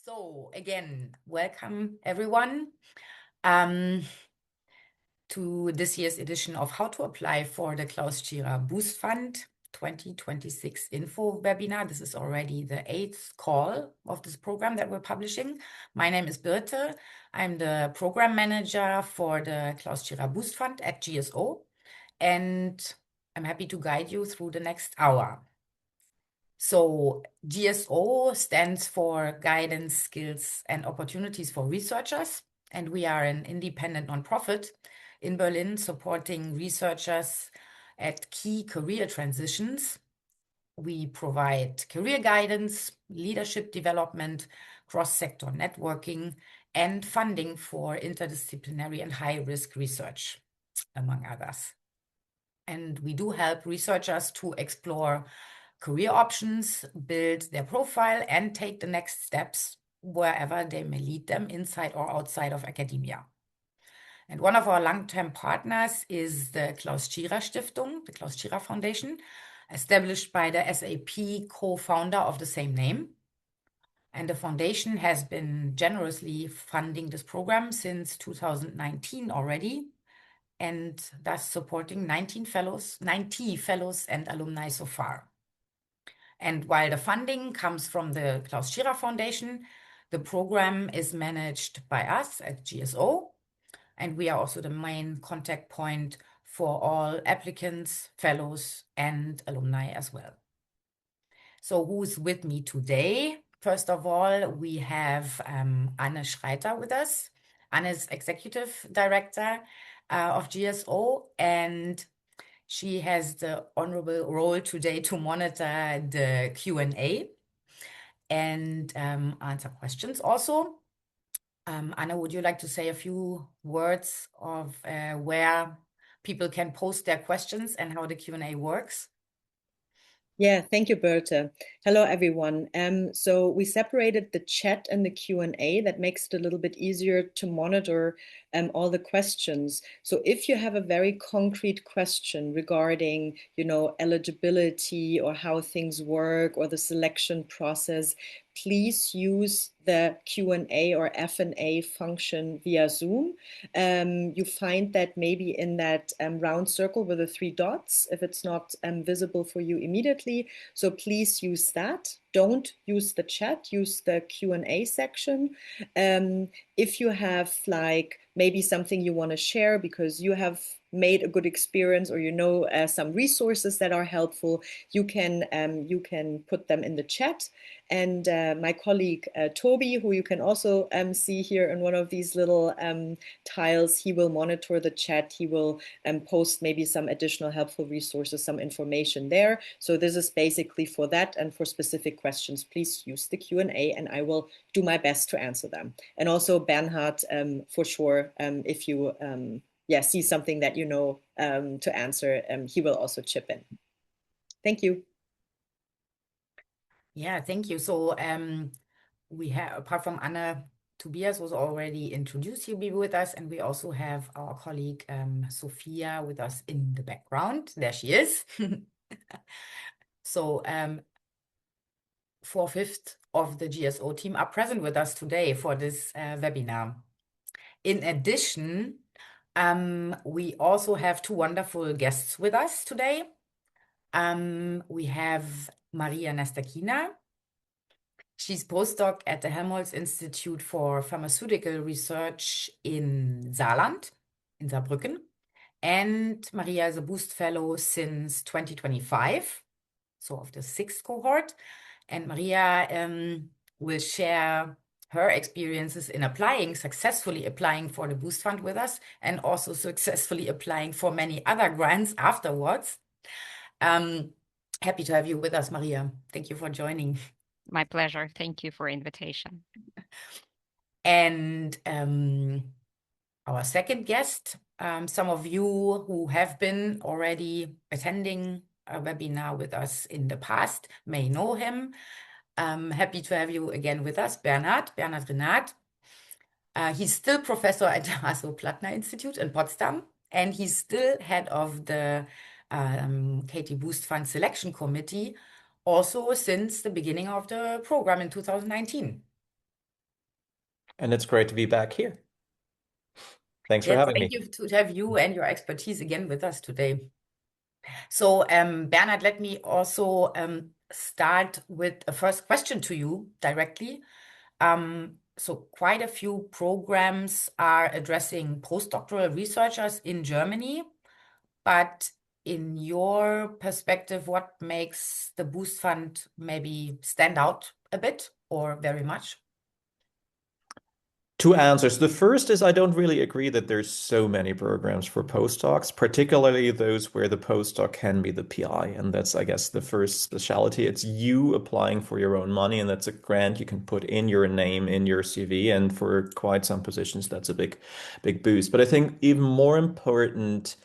So again, welcome everyone um, to this year's edition of How to Apply for the Klaus Tschira Boost Fund 2026 info webinar. This is already the 8th call of this program that we're publishing. My name is Birte. I'm the program manager for the Klaus Tschira Boost Fund at GSO, and I'm happy to guide you through the next hour. So GSO stands for Guidance, Skills, and Opportunities for Researchers, and we are an independent nonprofit in Berlin supporting researchers at key career transitions. We provide career guidance, leadership development, cross-sector networking, and funding for interdisciplinary and high-risk research, among others. And we do help researchers to explore career options, build their profile, and take the next steps wherever they may lead them inside or outside of academia. And one of our long-term partners is the Klaus Tschira Stiftung, the Klaus Tschira Foundation, established by the SAP co-founder of the same name. And the foundation has been generously funding this program since 2019 already, and thus supporting 90 fellows and alumni so far. And while the funding comes from the Klaus Tschira Foundation, the program is managed by us at GSO, and we are also the main contact point for all applicants, fellows, and alumni as well. So who's with me today? First of all, we have Anne Schreiter with us. Anne is Executive Director of GSO, and she has the honorable role today to monitor the Q&A and answer questions also. Anna, would you like to say a few words of where people can post their questions and how the Q&A works? Yeah, thank you, Berta. Hello, everyone. So we separated the chat and the Q&A. That makes it a little bit easier to monitor all the questions. So if you have a very concrete question regarding, eligibility or how things work or the selection process, please use the Q&A or F&A function via Zoom. You find that maybe in that round circle with the 3 dots, if it's not visible for you immediately. So please use that. Don't use the chat, use the Q&A section. If you have maybe something you want to share because you have made a good experience or some resources that are helpful, you can put them in the chat. And my colleague Toby, who you can also see here in one of these little tiles, he will monitor the chat. He will post maybe some additional helpful resources, some information there. So this is basically for that, and for specific questions, please use the Q&A and I will do my best to answer them. And also Bernhard, for sure, if you see something that to answer, he will also chip in. Thank you. Yeah, thank you. So we have, apart from Anna, Tobias was already introduced. He'll be with us, and we also have our colleague Sophia with us in the background. There she is. So 4/5 of the GSO team are present with us today for this webinar. In addition, we also have 2 wonderful guests with us today. We have Maria Nastakina. She's postdoc at the Helmholtz Institute for Pharmaceutical Research in Saarland, in Saarbrücken. And Maria is a Boost Fellow since 2025, so of the 6th cohort. And Maria will share her experiences in successfully applying for the Boost Fund with us, and also successfully applying for many other grants afterwards. Happy to have you with us, Maria. Thank you for joining. My pleasure. Thank you for invitation. And our second guest, some of you who have been already attending a webinar with us in the past may know him. Happy to have you again with us, Bernhard Renat. He's still professor at the Hasso-Plattner Institute in Potsdam, and he's still head of the KT Boost Fund Selection Committee, also since the beginning of the program in 2019. And it's great to be back here. Thanks for Yes, having me. thank you to have you and your expertise again with us today. So, Bernhard, let me also start with a first question to you directly. So quite a few programs are addressing postdoctoral researchers in Germany, but in your perspective, what makes the Boost Fund maybe stand out a bit or very much? Two answers. The first is I don't really agree that there's so many programs for postdocs, particularly those where the postdoc can be the PI. And that's, I guess, the first specialty. It's you applying for your own money, and that's a grant you can put in your name in your CV. And for quite some positions, that's a big boost. But I think even more important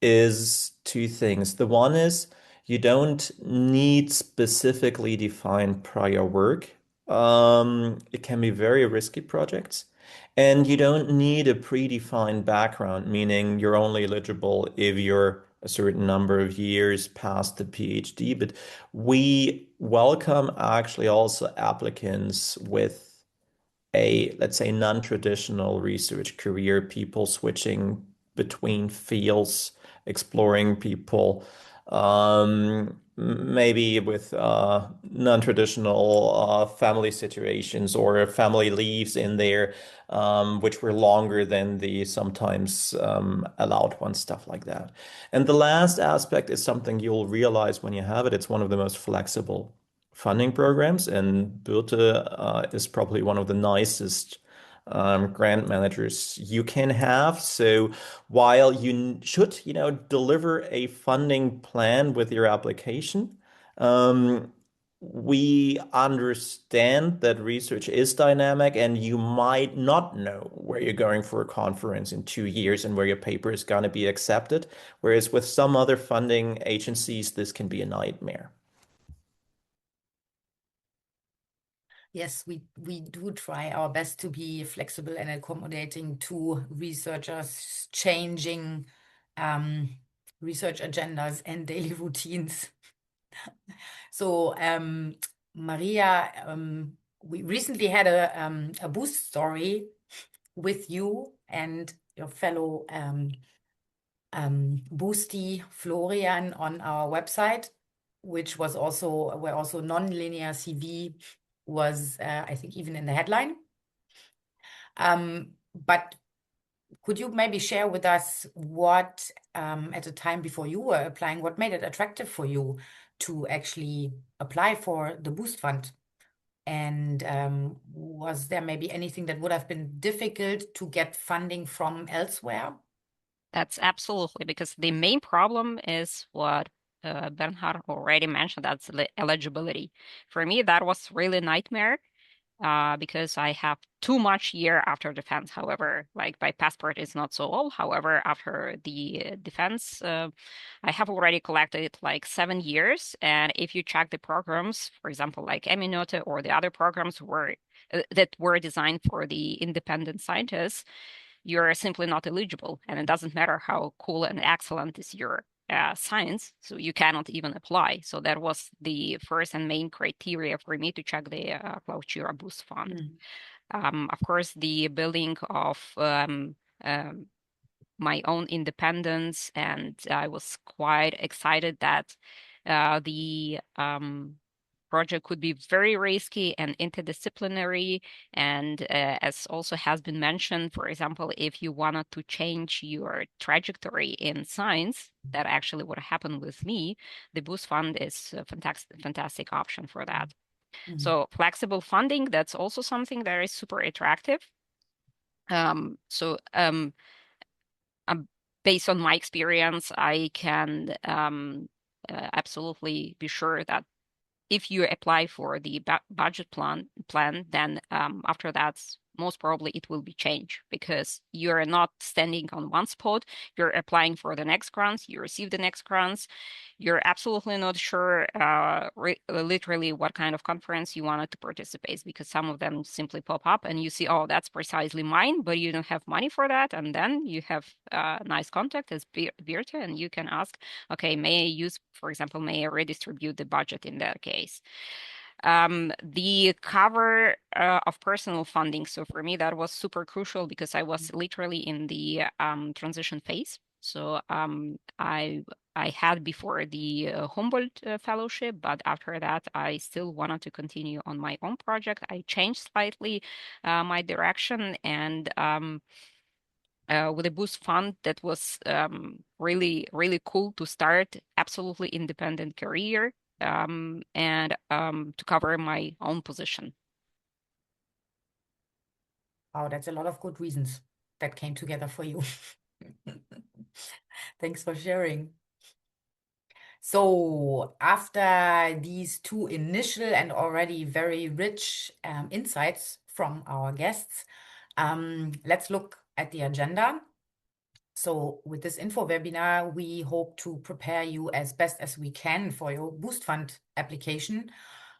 is two things. The one is you don't need specifically defined prior work. It can be very risky projects. And you don't need a predefined background, meaning you're only eligible if you're a certain number of years past the PhD. But we welcome actually also applicants with a, let's say, non-traditional research career, people switching between fields, exploring people, maybe with non-traditional family situations or family leaves in there, which were longer than the sometimes allowed ones, stuff like that. And the last aspect is something you'll realize when you have it. It's one of the most flexible funding programs, and Birte is probably one of the nicest grant managers you can have. So while you should, deliver a funding plan with your application, we understand that research is dynamic and you might not know where you're going for a conference in 2 years and where your paper is going to be accepted. Whereas with some other funding agencies, this can be a nightmare. Yes, we do try our best to be flexible and accommodating to researchers changing research agendas and daily routines. So, Maria, we recently had a boost story with you and your fellow boostie Florian on our website, which was also where also non-linear CV was, I think, even in the headline. But could you maybe share with us what, at the time before you were applying, what made it attractive for you to actually apply for the Boost Fund? And was there maybe anything that would have been difficult to get funding from elsewhere? That's absolutely, because the main problem is what Bernhard already mentioned, that's eligibility. For me, that was really a nightmare because I have too much year after defense. However, like my passport is not so old. However, after the defense, I have already collected like 7 years. And if you check the programs, for example, like Eminote or the other programs that were designed for the independent scientists, you're simply not eligible. And it doesn't matter how cool and excellent is your science, so you cannot even apply. So that was the first and main criteria for me to check the Klaus Tschira Boost Fund. Of course, the building of my own independence, and I was quite excited that the project could be very risky and interdisciplinary. And as also has been mentioned, for example, if you wanted to change your trajectory in science, that actually would happen with me, the Boost Fund is a fantastic option for that. So flexible funding, that's also something that is super attractive. Based on my experience, I can absolutely be sure that if you apply for the budget plan, then after that, most probably it will be changed, because you're not standing on one spot. You're applying for the next grants. You receive the next grants. You're absolutely not sure literally what kind of conference you wanted to participate, because some of them simply pop up and you see, oh, that's precisely mine, but you don't have money for that. And then you have a nice contact as Birte, and you can ask, okay, may I use, for example, may I redistribute the budget in that case? The cover of personal funding. So for me, that was super crucial because I was literally in the transition phase. So I had before the Humboldt Fellowship, but after that, I still wanted to continue on my own project. I changed slightly my direction, and with a Boost Fund, that was really, really cool to start absolutely independent career and to cover my own position. Wow, that's a lot of good reasons that came together for you. Thanks for sharing. So after these two initial and already very rich insights from our guests, let's look at the agenda. So with this info webinar, we hope to prepare you as best as we can for your Boost Fund application,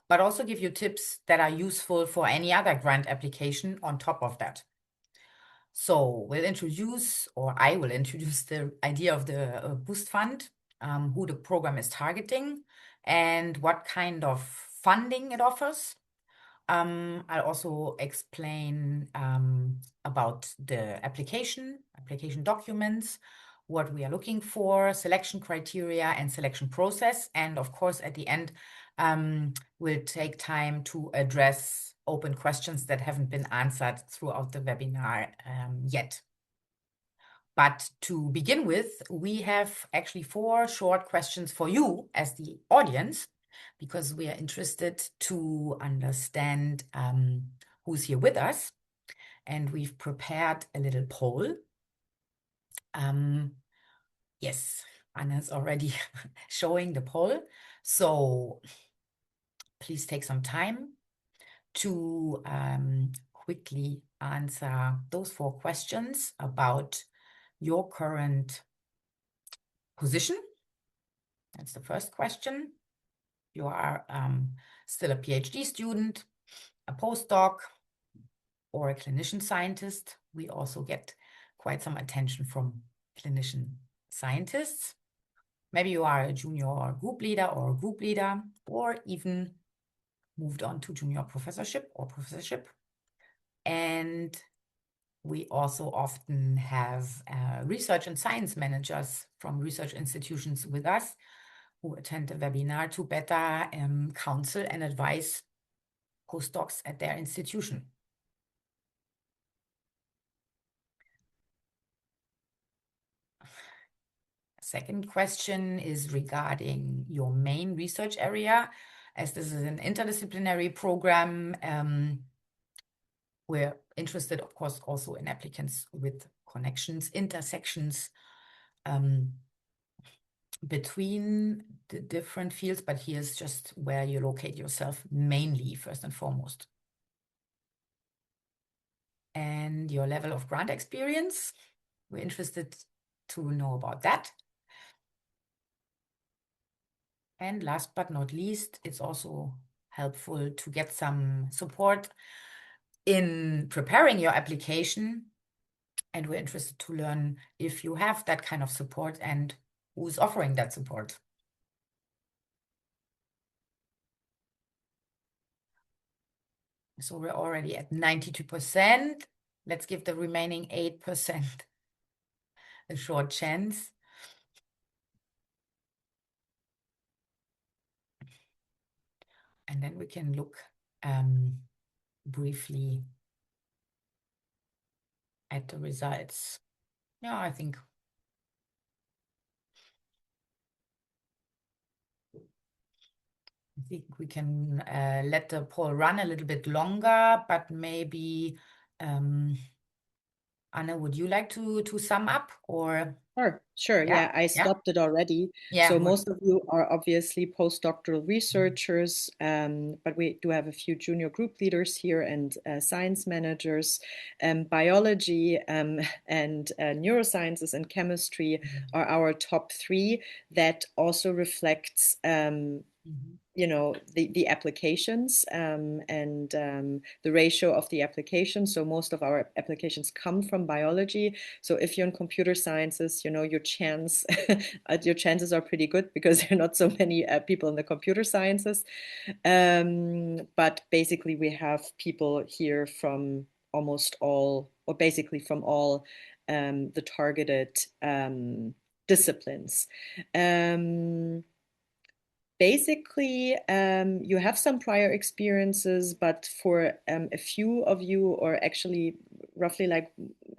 but also give you tips that are useful for any other grant application on top of that. So we'll introduce, or I will introduce, the idea of the Boost Fund, who the program is targeting, and what kind of funding it offers. I'll also explain about the application documents, what we are looking for, selection criteria and selection process. And of course, at the end, we'll take time to address open questions that haven't been answered throughout the webinar yet. But to begin with, we have actually 4 short questions for you as the audience, because we are interested to understand who's here with us. And we've prepared a little poll. Yes, Anna's already showing the poll. So please take some time to quickly answer those 4 questions about your current position. That's the first question. You are still a PhD student, a postdoc, or a clinician scientist. We also get quite some attention from clinician scientists. Maybe you are a junior group leader or a group leader, or even moved on to junior professorship or professorship. And we also often have research and science managers from research institutions with us who attend the webinar to better counsel and advise postdocs at their institution. Second question is regarding your main research area. As this is an interdisciplinary program, we're interested, of course, also in applicants with connections, intersections between the different fields, but here's just where you locate yourself mainly, first and foremost. And your level of grant experience, we're interested to know about that. And last but not least, it's also helpful to get some support in preparing your application. And we're interested to learn if you have that kind of support and who's offering that support. So we're already at 92%. Let's give the remaining 8% a short chance. And then we can look briefly at the results. Yeah, I think we can let the poll run a little bit longer, but maybe Anna, would you like to sum up, or? Sure. Yeah, I stopped it already. So good. most of you are obviously postdoctoral researchers, but we do have a few junior group leaders here and science managers. Biology and neurosciences and chemistry are our top 3. That also reflects the applications and the ratio of the applications. So most of our applications come from biology. So if you're in computer sciences, your chances are pretty good because there are not so many people in the computer sciences. But basically, we have people here from almost all, or basically from all the targeted disciplines. Basically, you have some prior experiences, but for a few of you, or actually roughly like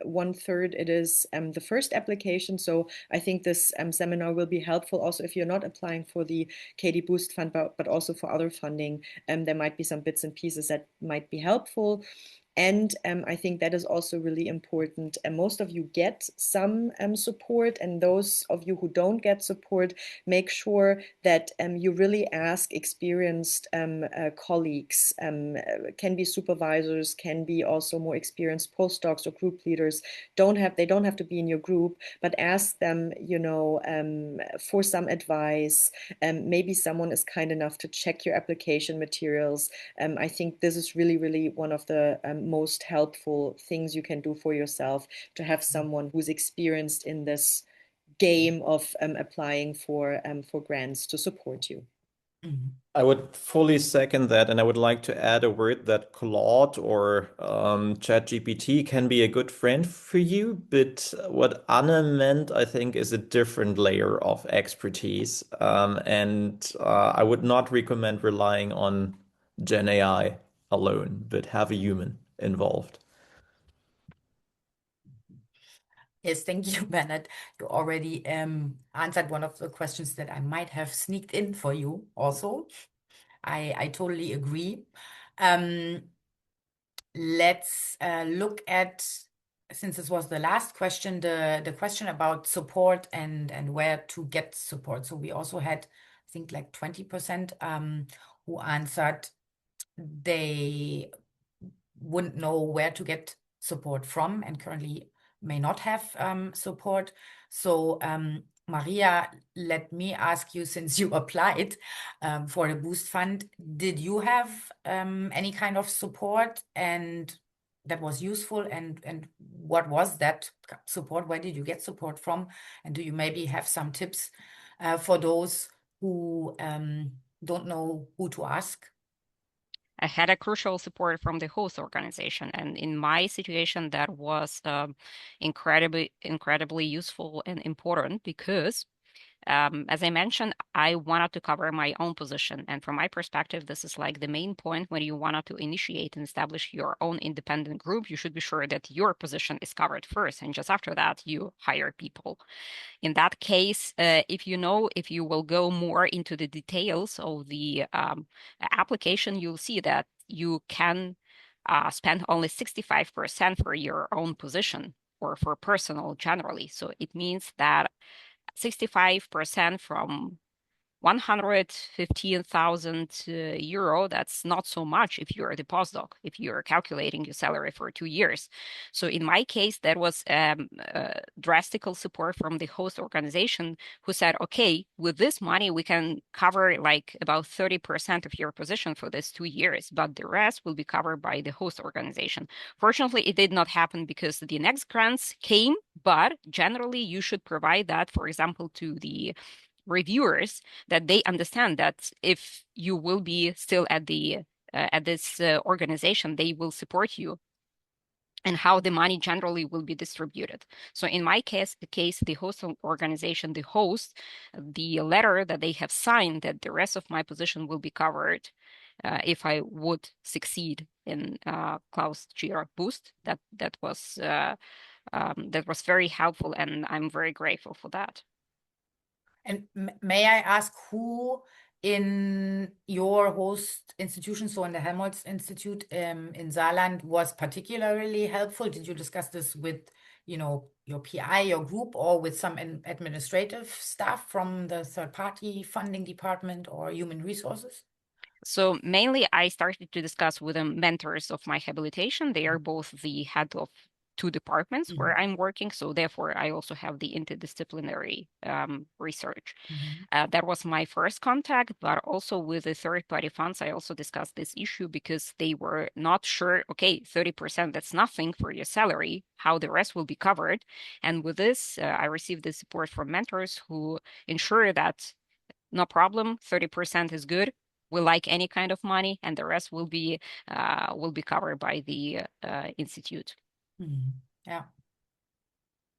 1/3, it is the first application. So I think this seminar will be helpful also if you're not applying for the KD Boost Fund, but also for other funding. There might be some bits and pieces that might be helpful. And I think that is also really important. Most of you get some support, and those of you who don't get support, make sure that you really ask experienced colleagues, can be supervisors, can be also more experienced postdocs or group leaders. They don't have to be in your group, but ask them, for some advice. Maybe someone is kind enough to check your application materials. I think this is really, really one of the most helpful things you can do for yourself, to have someone who's experienced in this game of applying for grants to support you. I would fully second that, and I would like to add a word that Claude or ChatGPT can be a good friend for you, but what Anna meant, I think, is a different layer of expertise. And I would not recommend relying on Gen AI alone, but have a human involved. Yes, thank you, Bernard. You already answered one of the questions that I might have sneaked in for you also. I totally agree. Let's look at, since this was the last question, the question about support and where to get support. So we also had, I think, like 20% who answered they wouldn't know where to get support from and currently may not have support. So Maria, let me ask you, since you applied for the Boost Fund, did you have any kind of support and that was useful, and what was that support? Where did you get support from? And do you maybe have some tips for those who don't know who to ask? I had a crucial support from the host organization, and in my situation, that was incredibly useful and important because, as I mentioned, I wanted to cover my own position, and from my perspective, this is like the main point. When you wanted to initiate and establish your own independent group, you should be sure that your position is covered first, and just after that, you hire people. In that case, if you will go more into the details of the application, you'll see that you can spend only 65% for your own position or for personal generally. So it means that 65% from 115,000 euro, that's not so much if you're the postdoc, if you're calculating your salary for 2 years. So in my case, that was drastic support from the host organization, who said, okay, with this money, we can cover like about 30% of your position for this 2 years, but the rest will be covered by the host organization. Fortunately, it did not happen because the next grants came, but generally you should provide that, for example, to the reviewers, that they understand that if you will be still at this organization, they will support you and how the money generally will be distributed. So in my case, the host organization, the letter that they have signed that the rest of my position will be covered if I would succeed in Klaus Tschira Boost, that was very helpful, and I'm very grateful for that. And may I ask who in your host institution, so in the Helmholtz Institute in Saarland, was particularly helpful? Did you discuss this with, your PI, your group, or with some administrative staff from the third-party funding department or human resources? So mainly I started to discuss with the mentors of my habilitation. They are both the head of two departments where I'm working. So therefore, I also have the interdisciplinary research. That was my first contact, but also with the third-party funds, I also discussed this issue because they were not sure, okay, 30%, that's nothing for your salary, how the rest will be covered. And with this, I received the support from mentors who ensure that no problem, 30% is good. We like any kind of money, and the rest will be covered by the institute. Yeah.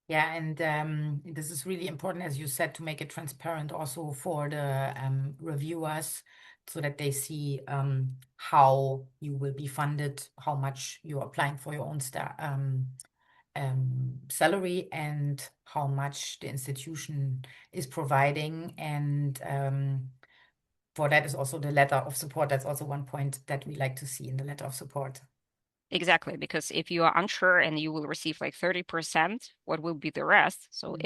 Yeah, and this is really important, as you said, to make it transparent also for the reviewers, so that they see how you will be funded, how much you're applying for your own salary, and how much the institution is providing. And for that is also the letter of support. That's also one point that we like to see in the letter of support. Exactly, because if you are unsure and you will receive like 30%, what will be the rest? So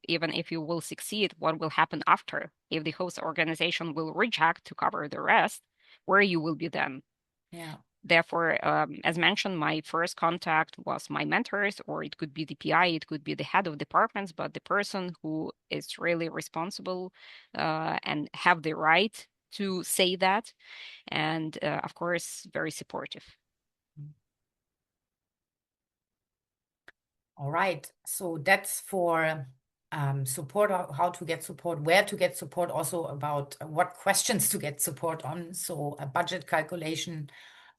even if you will succeed, what will happen after? If the host organization will reject to cover the rest, where you will be then? Yeah. Therefore, as mentioned, my first contact was my mentors, or it could be the PI, it could be the head of departments, but the person who is really responsible and have the right to say that, and of course, very supportive. All right, so that's for support, how to get support, where to get support, also about what questions to get support on. So a budget calculation,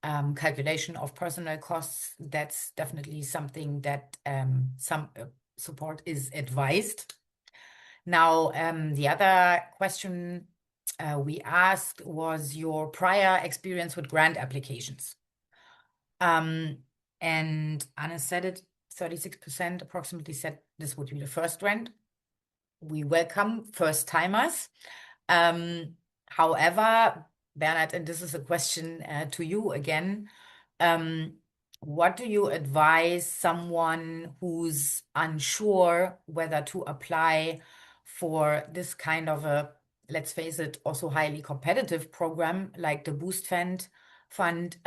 calculation of personnel costs, that's definitely something that some support is advised. Now, the other question we asked was your prior experience with grant applications. And Anna said it, 36% approximately said this would be the first grant. We welcome first timers. However, Bernhard, and this is a question to you again, what do you advise someone who's unsure whether to apply for this kind of a, let's face it, also highly competitive program like the Boost Fund,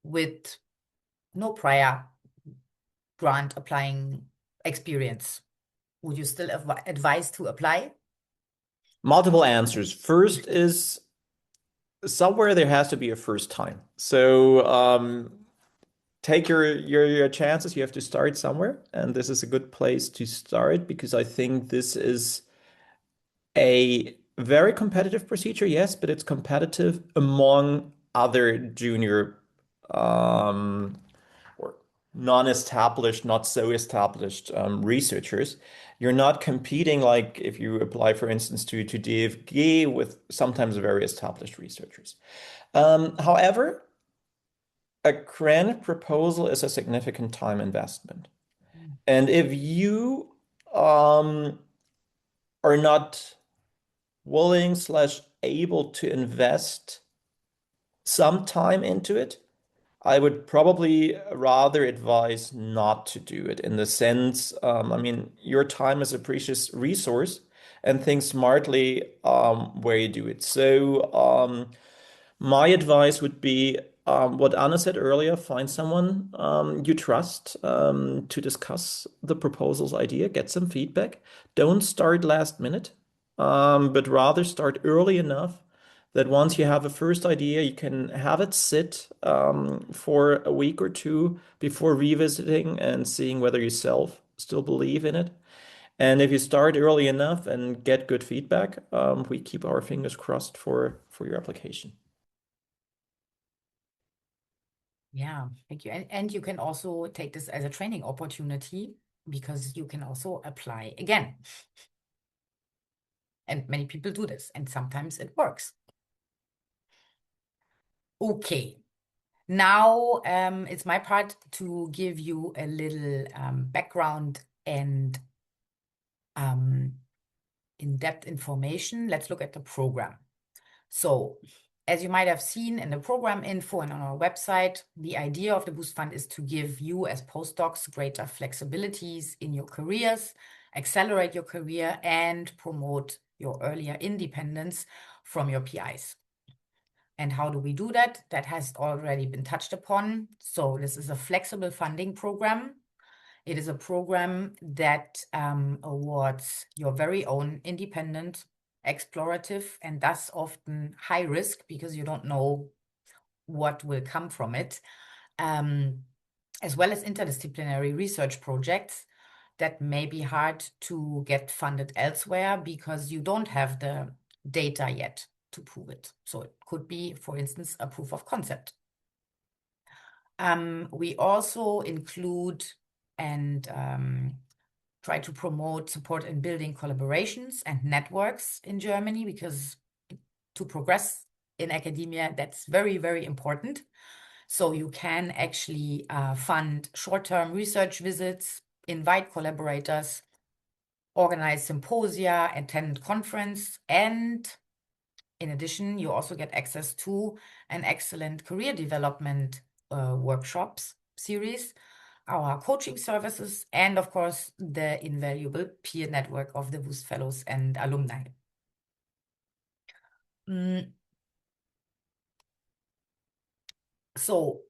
with no prior grant applying experience? Would you still advise to apply? Multiple answers. First is somewhere there has to be a first time. So take your chances. You have to start somewhere, and this is a good place to start because I think this is a very competitive procedure, yes, but it's competitive among other junior or non-established, not so established researchers. You're not competing like if you apply, for instance, to DFG with sometimes very established researchers. However, a grant proposal is a significant time investment. And if you are not willing / able to invest some time into it, I would probably rather advise not to do it in the sense, I mean, your time is a precious resource and think smartly where you do it. So my advice would be what Anna said earlier, find someone you trust to discuss the proposal's idea, get some feedback. Don't start last minute, but rather start early enough that once you have a first idea, you can have it sit for a week or two before revisiting and seeing whether you still believe in it. And if you start early enough and get good feedback, we keep our fingers crossed for your application. Yeah, thank you. And you can also take this as a training opportunity because you can also apply again. And many people do this, and sometimes it works. Okay, now it's my part to give you a little background and in-depth information. Let's look at the program. So, as you might have seen in the program info and on our website, the idea of the Boost Fund is to give you as postdocs greater flexibilities in your careers, accelerate your career, and promote your earlier independence from your PIs. And how do we do that? That has already been touched upon. So this is a flexible funding program It is a program that awards your very own independent, explorative, and thus often high risk because you don't know what will come from it, as well as interdisciplinary research projects that may be hard to get funded elsewhere because you don't have the data yet to prove it. So it could be, for instance, a proof of concept. We also include and try to promote support in building collaborations and networks in Germany, because to progress in academia, that's very, very important. So you can actually fund short-term research visits, invite collaborators, organize symposia, attend conference, and in addition, you also get access to an excellent career development workshops series, our coaching services, and of course, the invaluable peer network of the Boost Fellows and alumni. So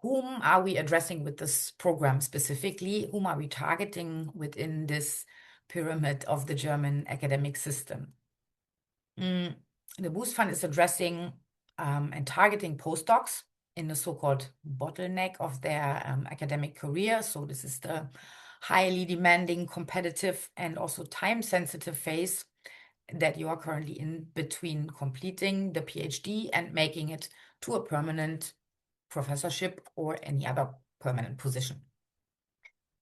whom are we addressing with this program specifically? Whom are we targeting within this pyramid of the German academic system? The Boost Fund is addressing and targeting postdocs in the so-called bottleneck of their academic career. So this is the highly demanding, competitive, and also time-sensitive phase that you are currently in between completing the PhD and making it to a permanent professorship or any other permanent position.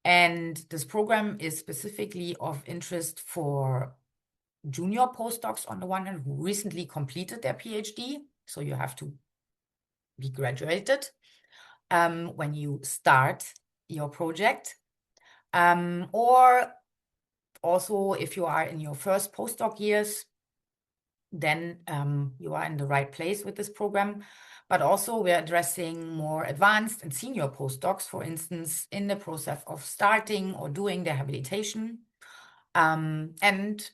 And this program is specifically of interest for junior postdocs on the one hand who recently completed their PhD. So you have to be graduated when you start your project. Or also if you are in your first postdoc years, then you are in the right place with this program. But also we're addressing more advanced and senior postdocs, for instance, in the process of starting or doing their habilitation, and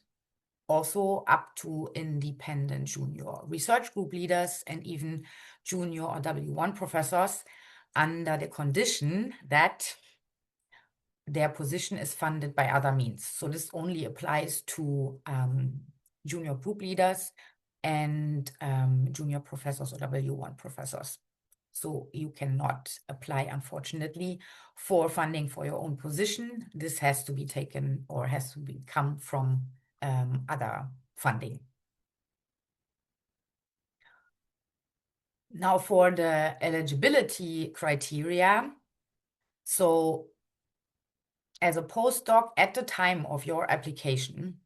also up to independent junior research group leaders and even junior or W1 professors, under the condition that their position is funded by other means. So this only applies to junior group leaders and junior professors or W1 professors. So you cannot apply, unfortunately, for funding for your own position. This has to be taken or has to come from other funding. Now for the eligibility criteria. So as a postdoc at the time of your application,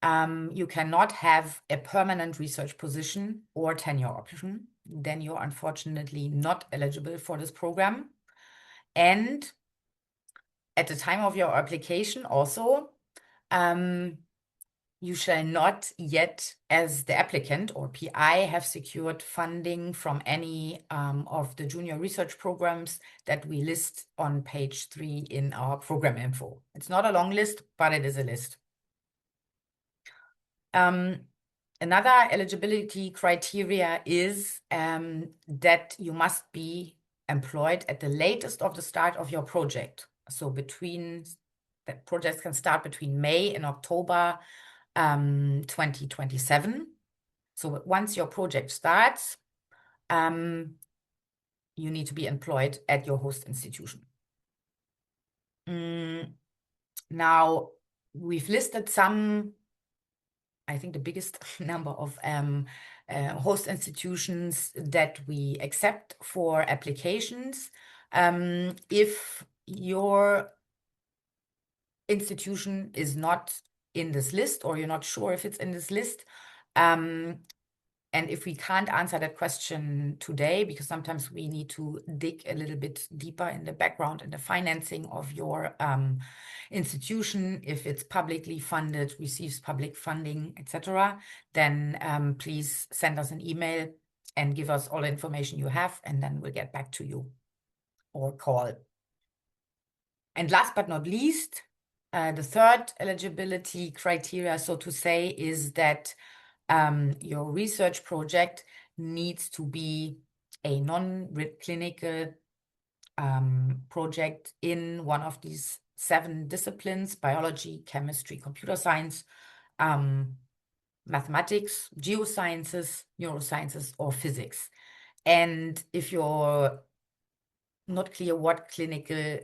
you cannot have a permanent research position or tenure option. Then you're unfortunately not eligible for this program. And at the time of your application also, you shall not yet, as the applicant or PI, have secured funding from any of the junior research programs that we list on page 3 in our program info. It's not a long list, but it is a list. Another eligibility criteria is that you must be employed at the latest of the start of your project. So that projects can start between May and October 2027. So once your project starts, you need to be employed at your host institution. Now, we've listed some, I think the biggest number of host institutions that we accept for applications. If your institution is not in this list, or you're not sure if it's in this list, and if we can't answer that question today, because sometimes we need to dig a little bit deeper in the background and the financing of your institution, if it's publicly funded, receives public funding, etc., then please send us an email and give us all the information you have, and then we'll get back to you or call. And last but not least, the third eligibility criteria, so to say, is that your research project needs to be a non-clinical project in one of these 7 disciplines: biology, chemistry, computer science, mathematics, geosciences, neurosciences, or physics. And if you're not clear what clinical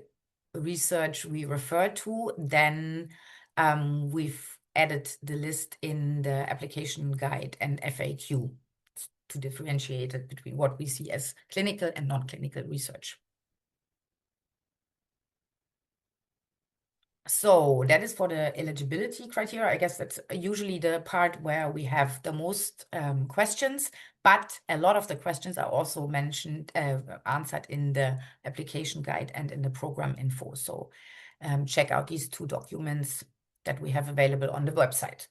research we refer to, then we've added the list in the application guide and FAQ to differentiate it between what we see as clinical and non-clinical research. So that is for the eligibility criteria. I guess that's usually the part where we have the most questions, but a lot of the questions are also mentioned, answered in the application guide and in the program info. So check out these 2 documents that we have available on the website.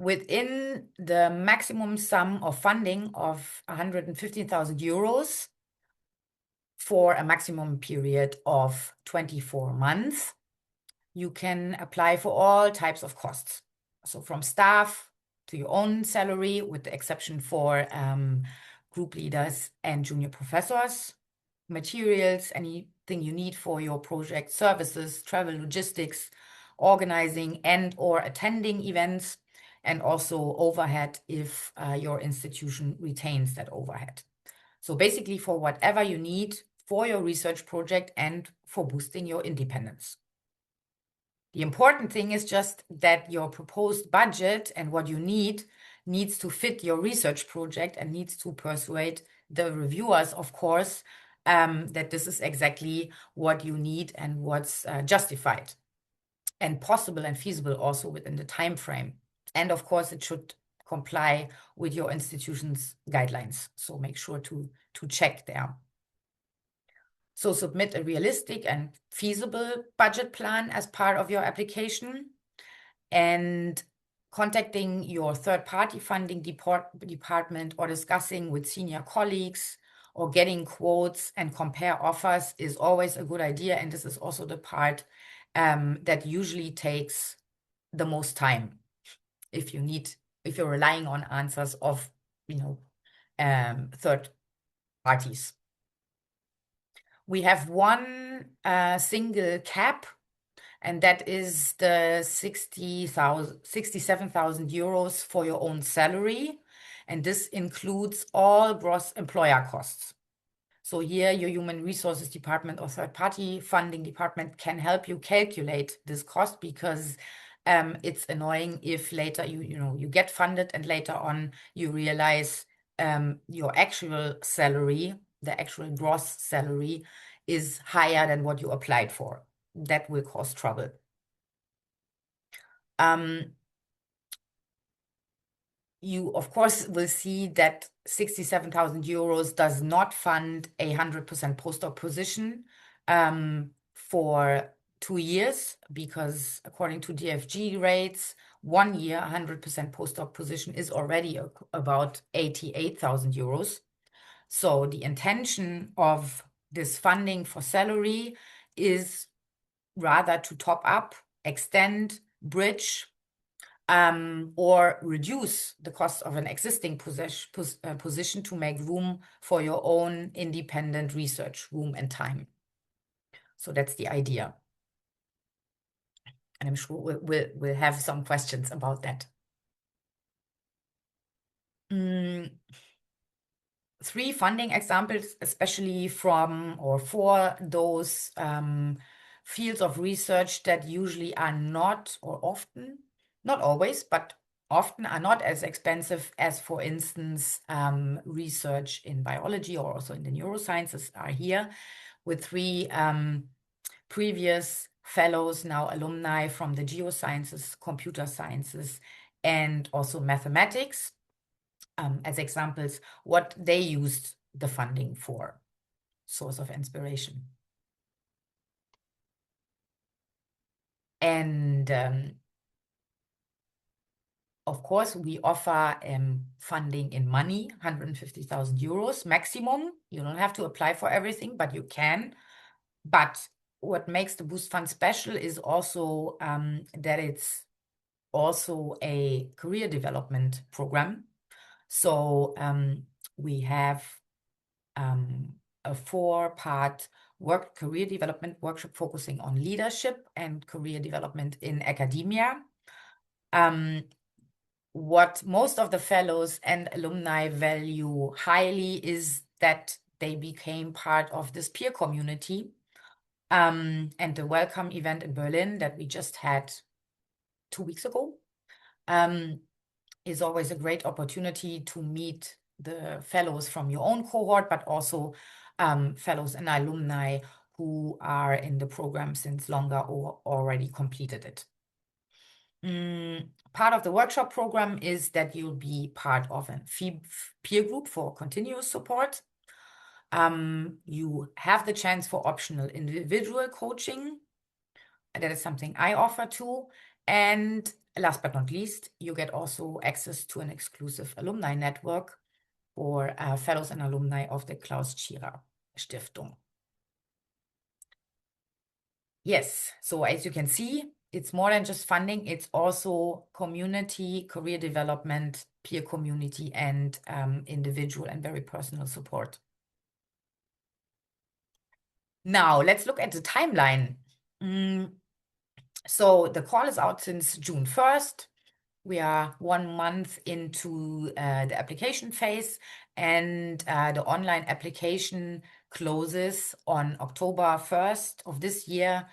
Within the maximum sum of funding of 115,000 euros, for a maximum period of 24 months, you can apply for all types of costs. So from staff to your own salary, with the exception for group leaders and junior professors, materials, anything you need for your project, services, travel, logistics, organizing and/or attending events, and also overhead if your institution retains that overhead. So basically for whatever you need for your research project and for boosting your independence. The important thing is just that your proposed budget and what you need needs to fit your research project and needs to persuade the reviewers, of course, that this is exactly what you need and what's justified and possible and feasible also within the time frame. And of course, it should comply with your institution's guidelines. So make sure to check there. So submit a realistic and feasible budget plan as part of your application, and contacting your third-party funding department or discussing with senior colleagues or getting quotes and compare offers is always a good idea. And this is also the part that usually takes the most time if you're relying on answers of third parties. We have one single cap, and that is the 67,000 euros for your own salary. And this includes all gross employer costs. So here your human resources department or third-party funding department can help you calculate this cost, because it's annoying if later you get funded and later on you realize your actual salary, the actual gross salary, is higher than what you applied for. That will cause trouble. You, of course, will see that 67,000 euros does not fund a 100% postdoc position for 2 years, because according to DFG rates, 1 year 100% postdoc position is already about 88,000 euros. So the intention of this funding for salary is rather to top up, extend, bridge, or reduce the cost of an existing position to make room for your own independent research, room and time. So that's the idea. And I'm sure we'll have some questions about that. 3 funding examples, especially from or for those fields of research that usually are not, or often, not always, but often are not as expensive as, for instance, research in biology or also in the neurosciences, are here with 3 previous fellows, now alumni, from the geosciences, computer sciences, and also mathematics. As examples, what they used the funding for, source of inspiration. And of course, we offer funding in money, 150,000 euros maximum. You don't have to apply for everything, but you can. But what makes the Boost Fund special is also that it's also a career development program. So we have a 4-part career development workshop focusing on leadership and career development in academia. What most of the fellows and alumni value highly is that they became part of this peer community. And the welcome event in Berlin that we just had 2 weeks ago is always a great opportunity to meet the fellows from your own cohort, but also fellows and alumni who are in the program since longer or already completed it. Part of the workshop program is that you'll be part of a peer group for continuous support. You have the chance for optional individual coaching. That is something I offer too. And last but not least, you get also access to an exclusive alumni network for fellows and alumni of the Klaus Tschira Stiftung. Yes, so as you can see, it's more than just funding. It's also community, career development, peer community, and individual and very personal support. Now, let's look at the timeline. So the call is out since June 1st. We are 1 month into the application phase, and the online application closes on October 1st of this year,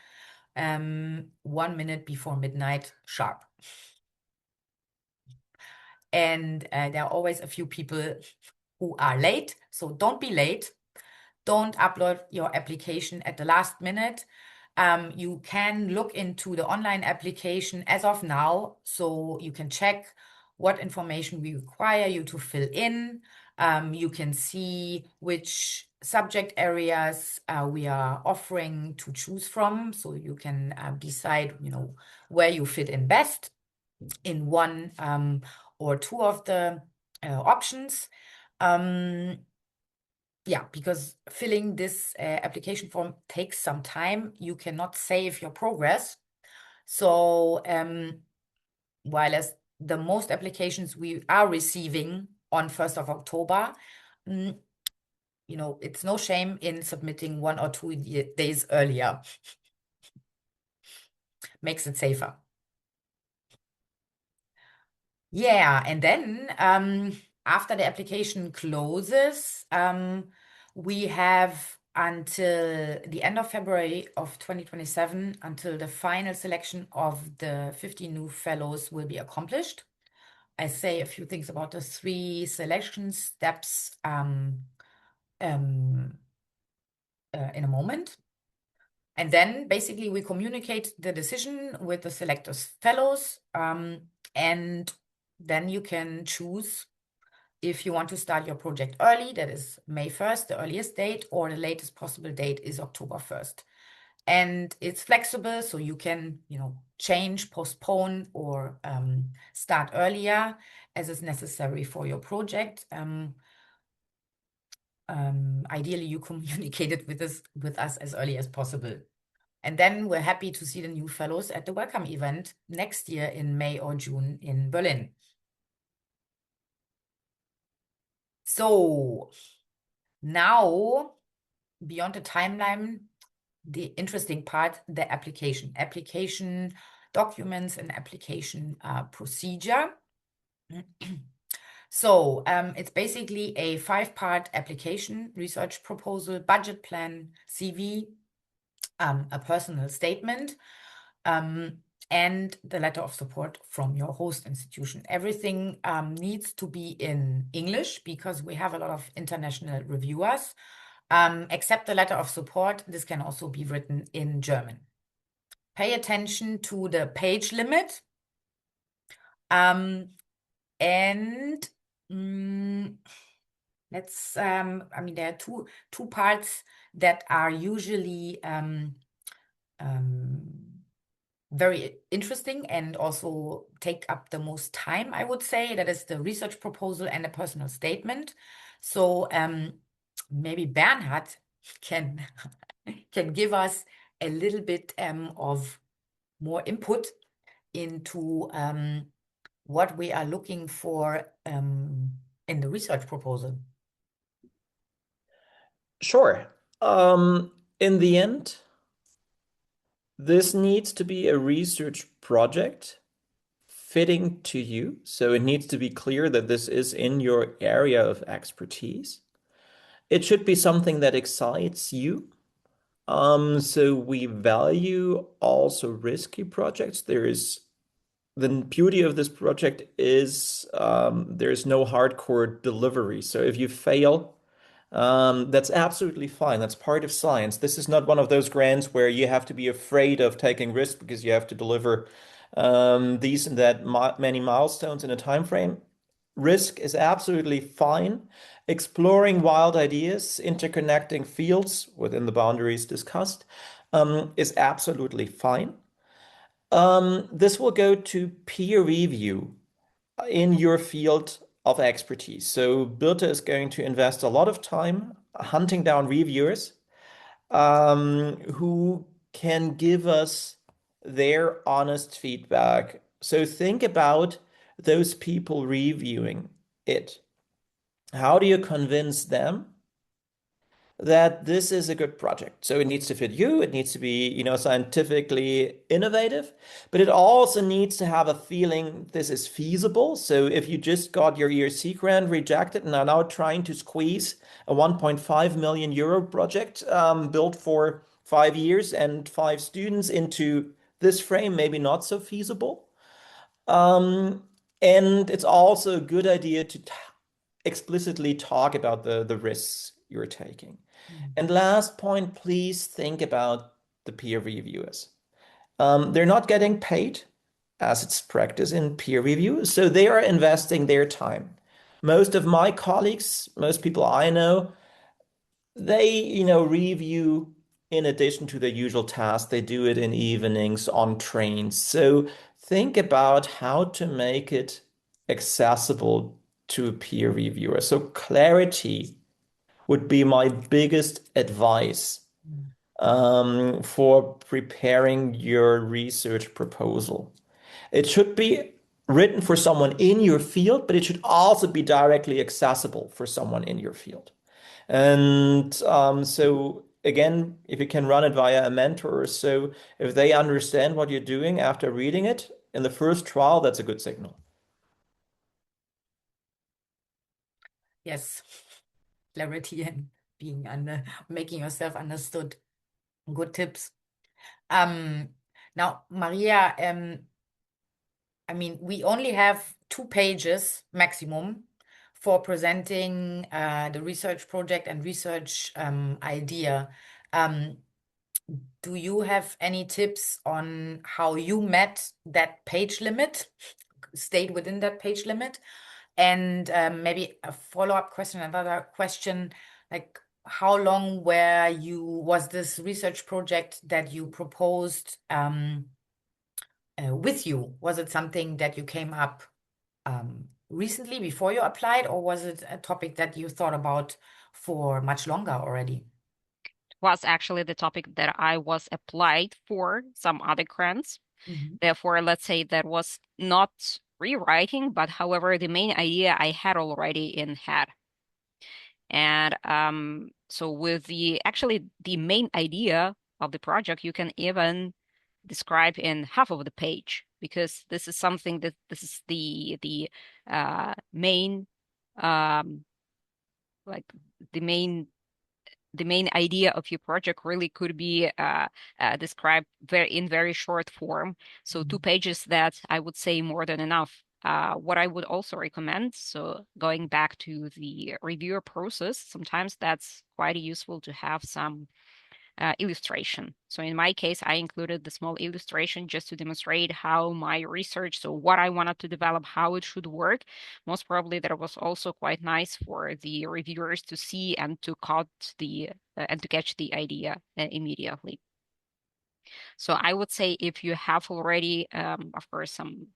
1 minute before midnight sharp. And there are always a few people who are late, so don't be late. Don't upload your application at the last minute. You can look into the online application as of now, so you can check what information we require you to fill in. You can see which subject areas we are offering to choose from, so you can decide, where you fit in best in one or two of the options. Yeah, because filling this application form takes some time. You cannot save your progress. So while as the most applications we are receiving on 1st of October, it's no shame in submitting 1 or 2 days earlier. Makes it safer. Yeah, and then after the application closes, we have until the end of February of 2027 until the final selection of the 50 new fellows will be accomplished. I say a few things about the 3 selection steps in a moment. And then basically we communicate the decision with the selectors fellows, and then you can choose if you want to start your project early, that is May 1st, the earliest date, or the latest possible date is October 1st. And it's flexible, so you can, change, postpone, or start earlier as is necessary for your project. Ideally, you communicate it with us as early as possible. And then we're happy to see the new fellows at the welcome event next year in May or June in Berlin. So now, beyond the timeline, the interesting part, the application documents and application procedure. So it's basically a 5-part application, research proposal, budget plan, CV, a personal statement, and the letter of support from your host institution. Everything needs to be in English because we have a lot of international reviewers. Except the letter of support, this can also be written in German. Pay attention to the page limit. And let's, there are two parts that are usually very interesting and also take up the most time, I would say. That is the research proposal and a personal statement. So maybe Bernhard can give us a little bit of more input into what we are looking for in the research proposal. Sure. In the end, this needs to be a research project fitting to you. So it needs to be clear that this is in your area of expertise. It should be something that excites you. So we value also risky projects. The beauty of this project is there's no hardcore delivery. So if you fail, that's absolutely fine. That's part of science. This is not one of those grants where you have to be afraid of taking risks because you have to deliver these and that many milestones in a time frame. Risk is absolutely fine. Exploring wild ideas, interconnecting fields within the boundaries discussed, is absolutely fine. This will go to peer review in your field of expertise. So Birte is going to invest a lot of time hunting down reviewers who can give us their honest feedback. So think about those people reviewing it. How do you convince them that this is a good project? So it needs to fit you, it needs to be, scientifically innovative, but it also needs to have a feeling this is feasible. So if you just got your ERC grant rejected and are now trying to squeeze a 1.5 million euro project built for 5 years and 5 students into this frame, maybe not so feasible. And it's also a good idea to explicitly talk about the risks you're taking. And last point, please think about the peer reviewers. They're not getting paid as it's practice in peer review, so they are investing their time. Most of my colleagues, most people I know, they, review in addition to the usual tasks. They do it in evenings on trains. So think about how to make it accessible to a peer reviewer. So clarity would be my biggest advice for preparing your research proposal. It should be written for someone in your field, but it should also be directly accessible for someone in your field. And so again, if you can run it via a mentor or so, if they understand what you're doing after reading it in the first trial, that's a good signal. Yes, clarity and being making yourself understood. Good tips. Now, Maria, I mean, we only have 2 pages maximum for presenting the research project and research idea. Do you have any tips on how you met that page limit, stayed within that page limit? And maybe a follow-up question, another question, like how long was this research project that you proposed with you? Was it something that you came up recently before you applied, or was it a topic that you thought about for much longer already? Was actually the topic that I was applied for some other grants. Therefore, let's say that was not rewriting, but however, the main idea I had already in head. And so with the main idea of the project, you can even describe in half of the page, because this is something that this is the main like the main idea of your project really could be described in very short form. So 2 pages, that I would say more than enough. What I would also recommend, so going back to the reviewer process, sometimes that's quite useful to have some illustration. So in my case, I included the small illustration just to demonstrate how my research, so what I wanted to develop, how it should work. Most probably that was also quite nice for the reviewers to see and to catch the idea immediately. So I would say if you have already, of course, some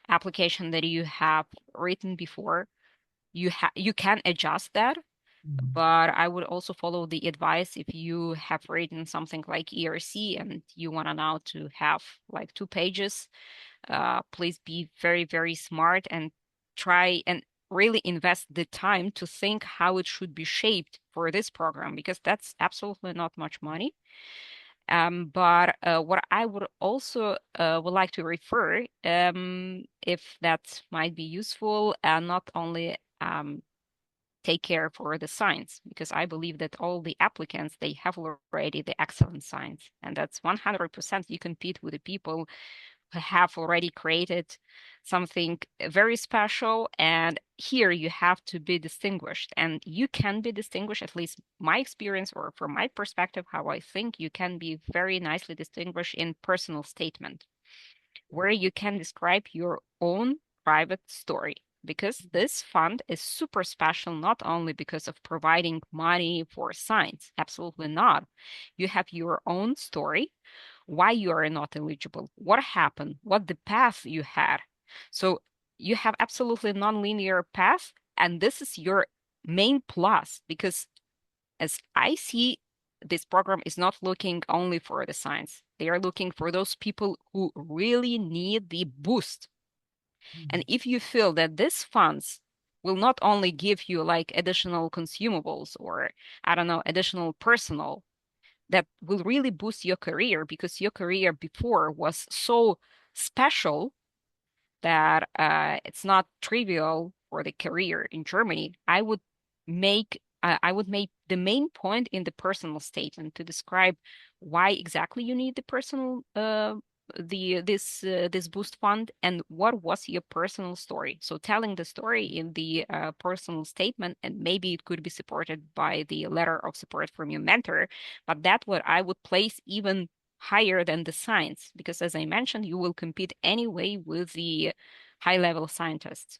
application that you have written before, you can adjust that. But I would also follow the advice if you have written something like ERC and you want to now to have like 2 pages, please be very, very smart and try and really invest the time to think how it should be shaped for this program, because that's absolutely not much money. But what I would also would like to refer, if that might be useful, and not only take care for the science, because I believe that all the applicants, they have already the excellent science, and that's 100% you compete with the people who have already created something very special. And here you have to be distinguished, and you can be distinguished, at least my experience, or from my perspective, how I think you can be very nicely distinguished in personal statement, where you can describe your own private story. Because this fund is super special, not only because of providing money for science, absolutely not. You have your own story, why you are not eligible, what happened, what the path you had. So you have absolutely non-linear path, and this is your main plus, because as I see, this program is not looking only for the science. They are looking for those people who really need the boost. And if you feel that these funds will not only give you like additional consumables, or I don't know, additional personal that will really boost your career, because your career before was so special that it's not trivial for the career in Germany, I would make the main point in the personal statement to describe why exactly you need the personal this boost fund, and what was your personal story. So telling the story in the personal statement, and maybe it could be supported by the letter of support from your mentor, but that's what I would place even higher than the science, because as I mentioned, you will compete anyway with the high-level scientists.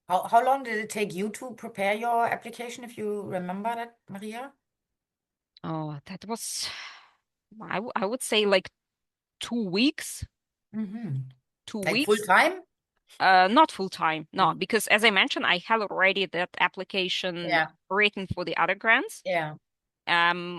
How long did it take you to prepare your application, if you remember that, Maria? Oh, that was, I would say like 2 weeks. Mm-hmm. 2 Like full weeks. time? Not full time, no, Mm. because as I mentioned, I had already that application Yeah. written for the other grants. Yeah.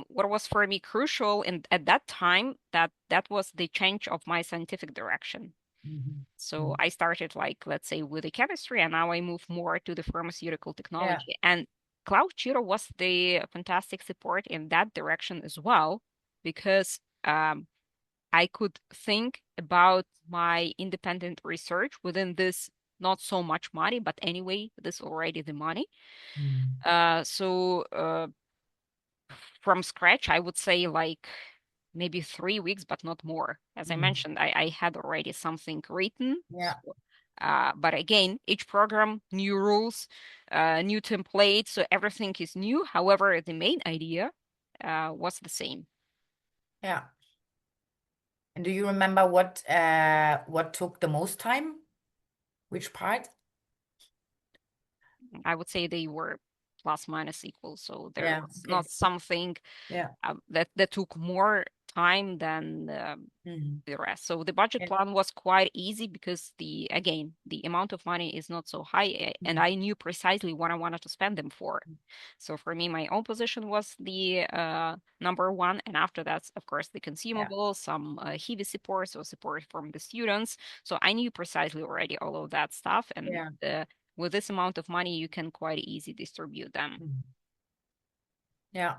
What was for me crucial at that time, that was the change of my scientific direction. Mm-hmm. So I started like, let's say, with the chemistry, and now I move more to the pharmaceutical technology. And Klaus Tschira was the fantastic support in that direction as well, because I could think about my independent research within this not so much money, but anyway, this already the money. So from scratch, I would say like maybe 3 weeks, but not more. As I mentioned, I had already something written. Yeah. So, but again, each program, new rules, new templates, so everything is new. However, the main idea was the same. Yeah. And do you remember what took the most time? Which part? I would say they were plus minus equal. So there Yeah. was Okay. not something Yeah. that took more time than the rest. So the budget plan was quite easy, because the amount of money is not so high, and I knew precisely what I wanted to spend them for. So for me, my own position was the number one, and after that, of course, the consumables, some heavy support, so support from the students. So I knew precisely already all of that stuff, and with this amount of money, you can quite easy distribute them. Yeah.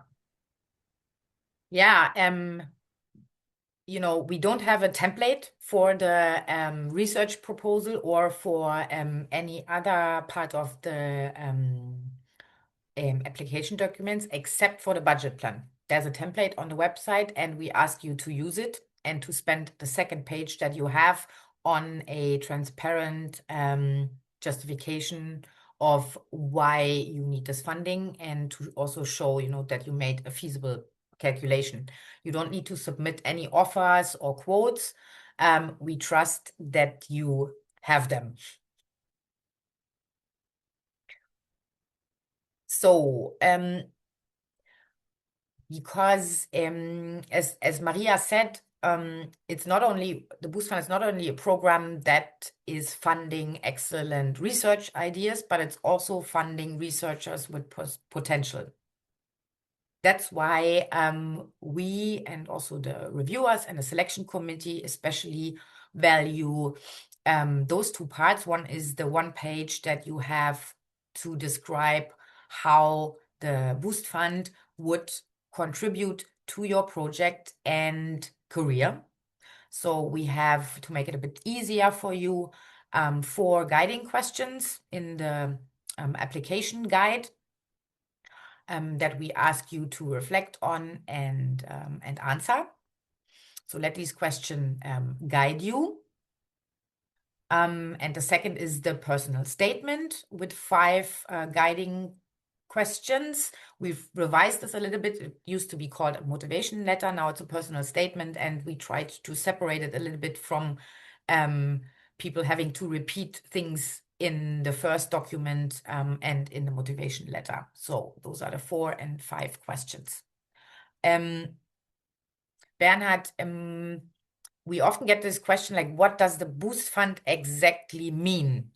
Yeah. We don't have a template for the research proposal or for any other part of the application documents except for the budget plan. There's a template on the website, and we ask you to use it and to spend the second page that you have on a transparent justification of why you need this funding, and to also show, that you made a feasible calculation. You don't need to submit any offers or quotes. We trust that you have them. So, because as Maria said, it's not only the Boost Fund is not only a program that is funding excellent research ideas, but it's also funding researchers with potential. That's why we, and also the reviewers and the selection committee especially, value those two parts. One is the one page that you have to describe how the Boost Fund would contribute to your project and career. So we have, to make it a bit easier for you, 4 guiding questions in the application guide that we ask you to reflect on and answer. So let these questions guide you. And the second is the personal statement with 5 guiding questions. We've revised this a little bit. It used to be called a motivation letter. Now it's a personal statement, and we tried to separate it a little bit from people having to repeat things in the first document and in the motivation letter. So those are the 4 and 5 questions. Bernhard, we often get this question like, what does the Boost Fund exactly mean?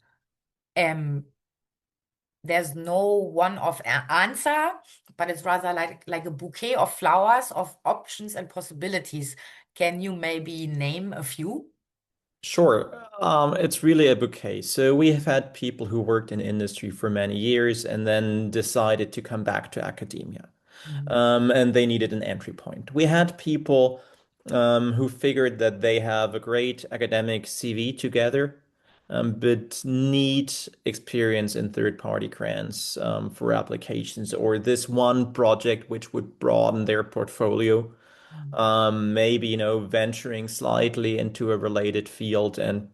There's no one-off answer, but it's rather like a bouquet of flowers of options and possibilities. Can you maybe name a few? Sure. It's really a bouquet. So we have had people who worked in industry for many years and then decided to come back to academia. And they needed an entry point. We had people who figured that they have a great academic CV together, but need experience in third-party grants for applications or this one project which would broaden their portfolio. Maybe, venturing slightly into a related field and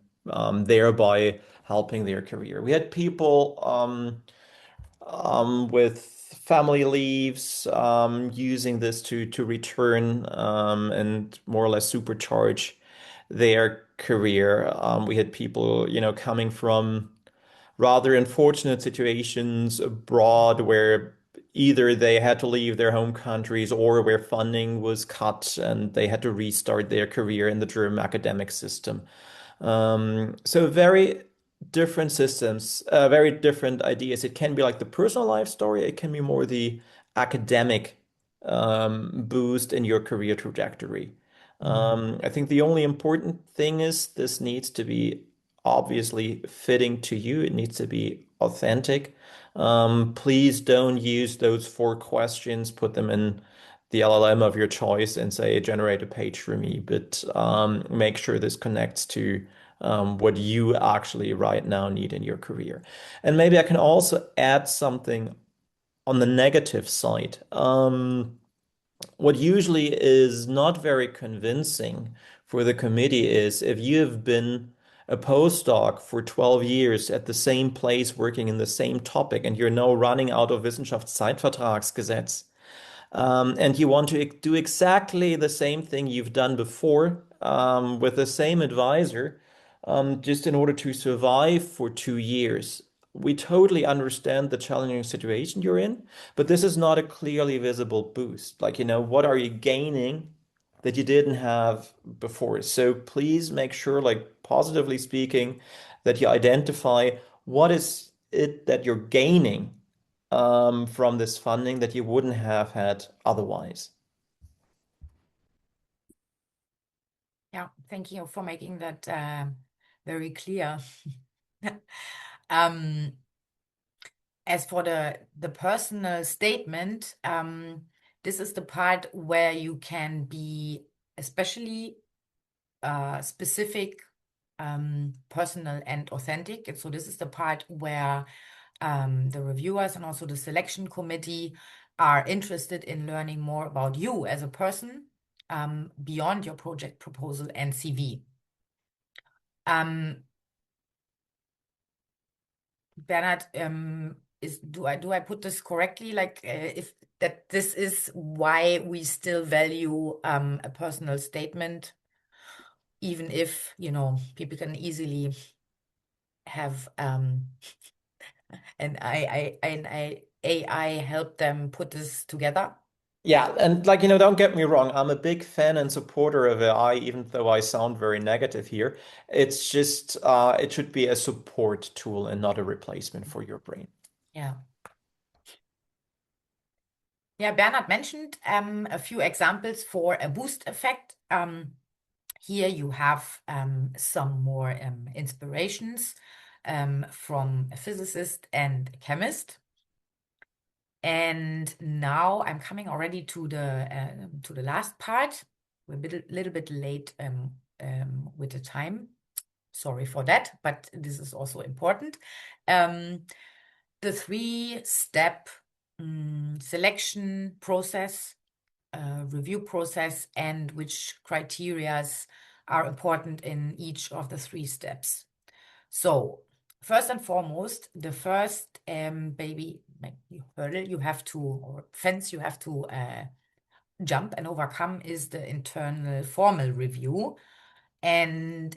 thereby helping their career. We had people with family leaves, using this to return and more or less supercharge their career. We had people, coming from rather unfortunate situations abroad where either they had to leave their home countries or where funding was cut and they had to restart their career in the German academic system. So very different systems, very different ideas. It can be like the personal life story, it can be more the academic boost in your career trajectory. I think the only important thing is this needs to be obviously fitting to you. It needs to be authentic. Please don't use those 4 questions, put them in the LLM of your choice and say, generate a page for me, but make sure this connects to what you actually right now need in your career. And maybe I can also add something on the negative side. What usually is not very convincing for the committee is if you have been a postdoc for 12 years at the same place working in the same topic and you're now running out of Wissenschaftszeitvertragsgesetz, and you want to do exactly the same thing you've done before with the same advisor, just in order to survive for 2 years. We totally understand the challenging situation you're in, but this is not a clearly visible boost. Like, what are you gaining that you didn't have before? So please make sure, like positively speaking, that you identify what is it that you're gaining from this funding that you wouldn't have had otherwise. Yeah, thank you for making that very clear. As for the personal statement, this is the part where you can be especially specific, personal, and authentic. And so this is the part where the reviewers and also the selection committee are interested in learning more about you as a person beyond your project proposal and CV. Bernhard, do I put this correctly? Like, if that this is why we still value a personal statement, even if people can easily have an AI help them put this together. Yeah, and don't get me wrong, I'm a big fan and supporter of AI, even though I sound very negative here. It's just it should be a support tool and not a replacement for your brain. Yeah. Yeah, Bernhard mentioned a few examples for a boost effect. Here you have some more inspirations. from a physicist and a chemist. And now I'm coming already to the last part. We're a little bit late with the time. Sorry for that, but this is also important. The 3-step selection process, review process, and which criterias are important in each of the 3 steps. So first and foremost, the first hurdle you have to, or fence you have to jump and overcome is the internal formal review. And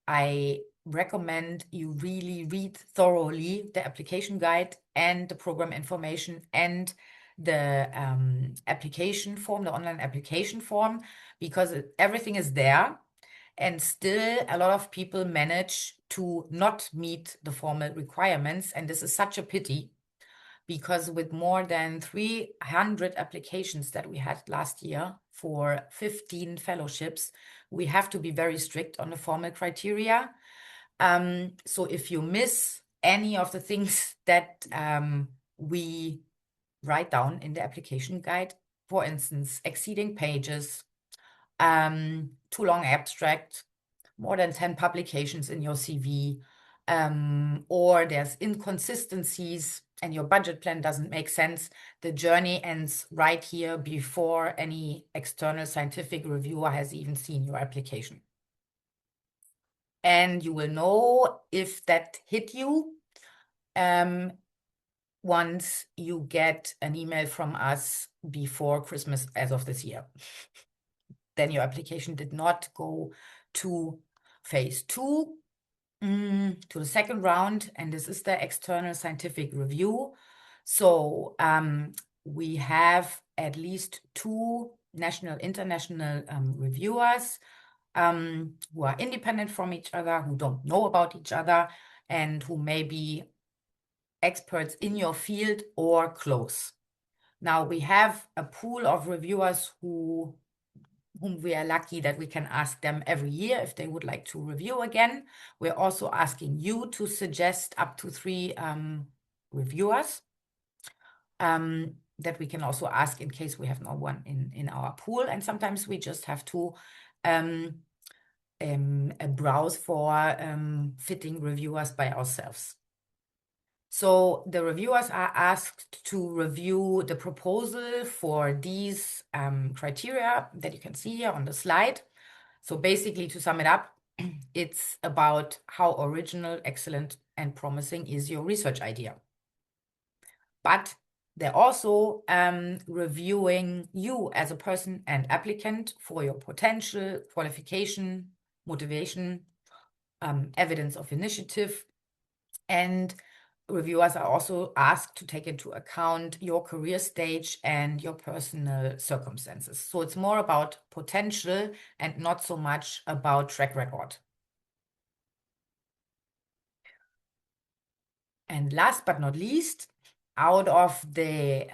I recommend you really read thoroughly the application guide and the program information and the application form, the online application form, because everything is there. And still, a lot of people manage to not meet the formal requirements. And this is such a pity, because with more than 300 applications that we had last year for 15 fellowships, we have to be very strict on the formal criteria. So if you miss any of the things that we write down in the application guide, for instance, exceeding pages, too long abstract, more than 10 publications in your CV, or there's inconsistencies and your budget plan doesn't make sense, the journey ends right here before any external scientific reviewer has even seen your application. And you will know if that hit you once you get an email from us before Christmas as of this year. Then your application did not go to phase 2, to the second round, and this is the external scientific review. So we have at least 2 national, international reviewers who are independent from each other, who don't know about each other, and who may be experts in your field or close. Now we have a pool of reviewers whom we are lucky that we can ask them every year if they would like to review again. We're also asking you to suggest up to 3 reviewers that we can also ask in case we have no one in our pool. And sometimes we just have to browse for fitting reviewers by ourselves. So the reviewers are asked to review the proposal for these criteria that you can see here on the slide. So basically, to sum it up, it's about how original, excellent, and promising is your research idea. But they're also reviewing you as a person and applicant for your potential, qualification, motivation, evidence of initiative, and reviewers are also asked to take into account your career stage and your personal circumstances. So it's more about potential and not so much about track record. And last but not least, out of the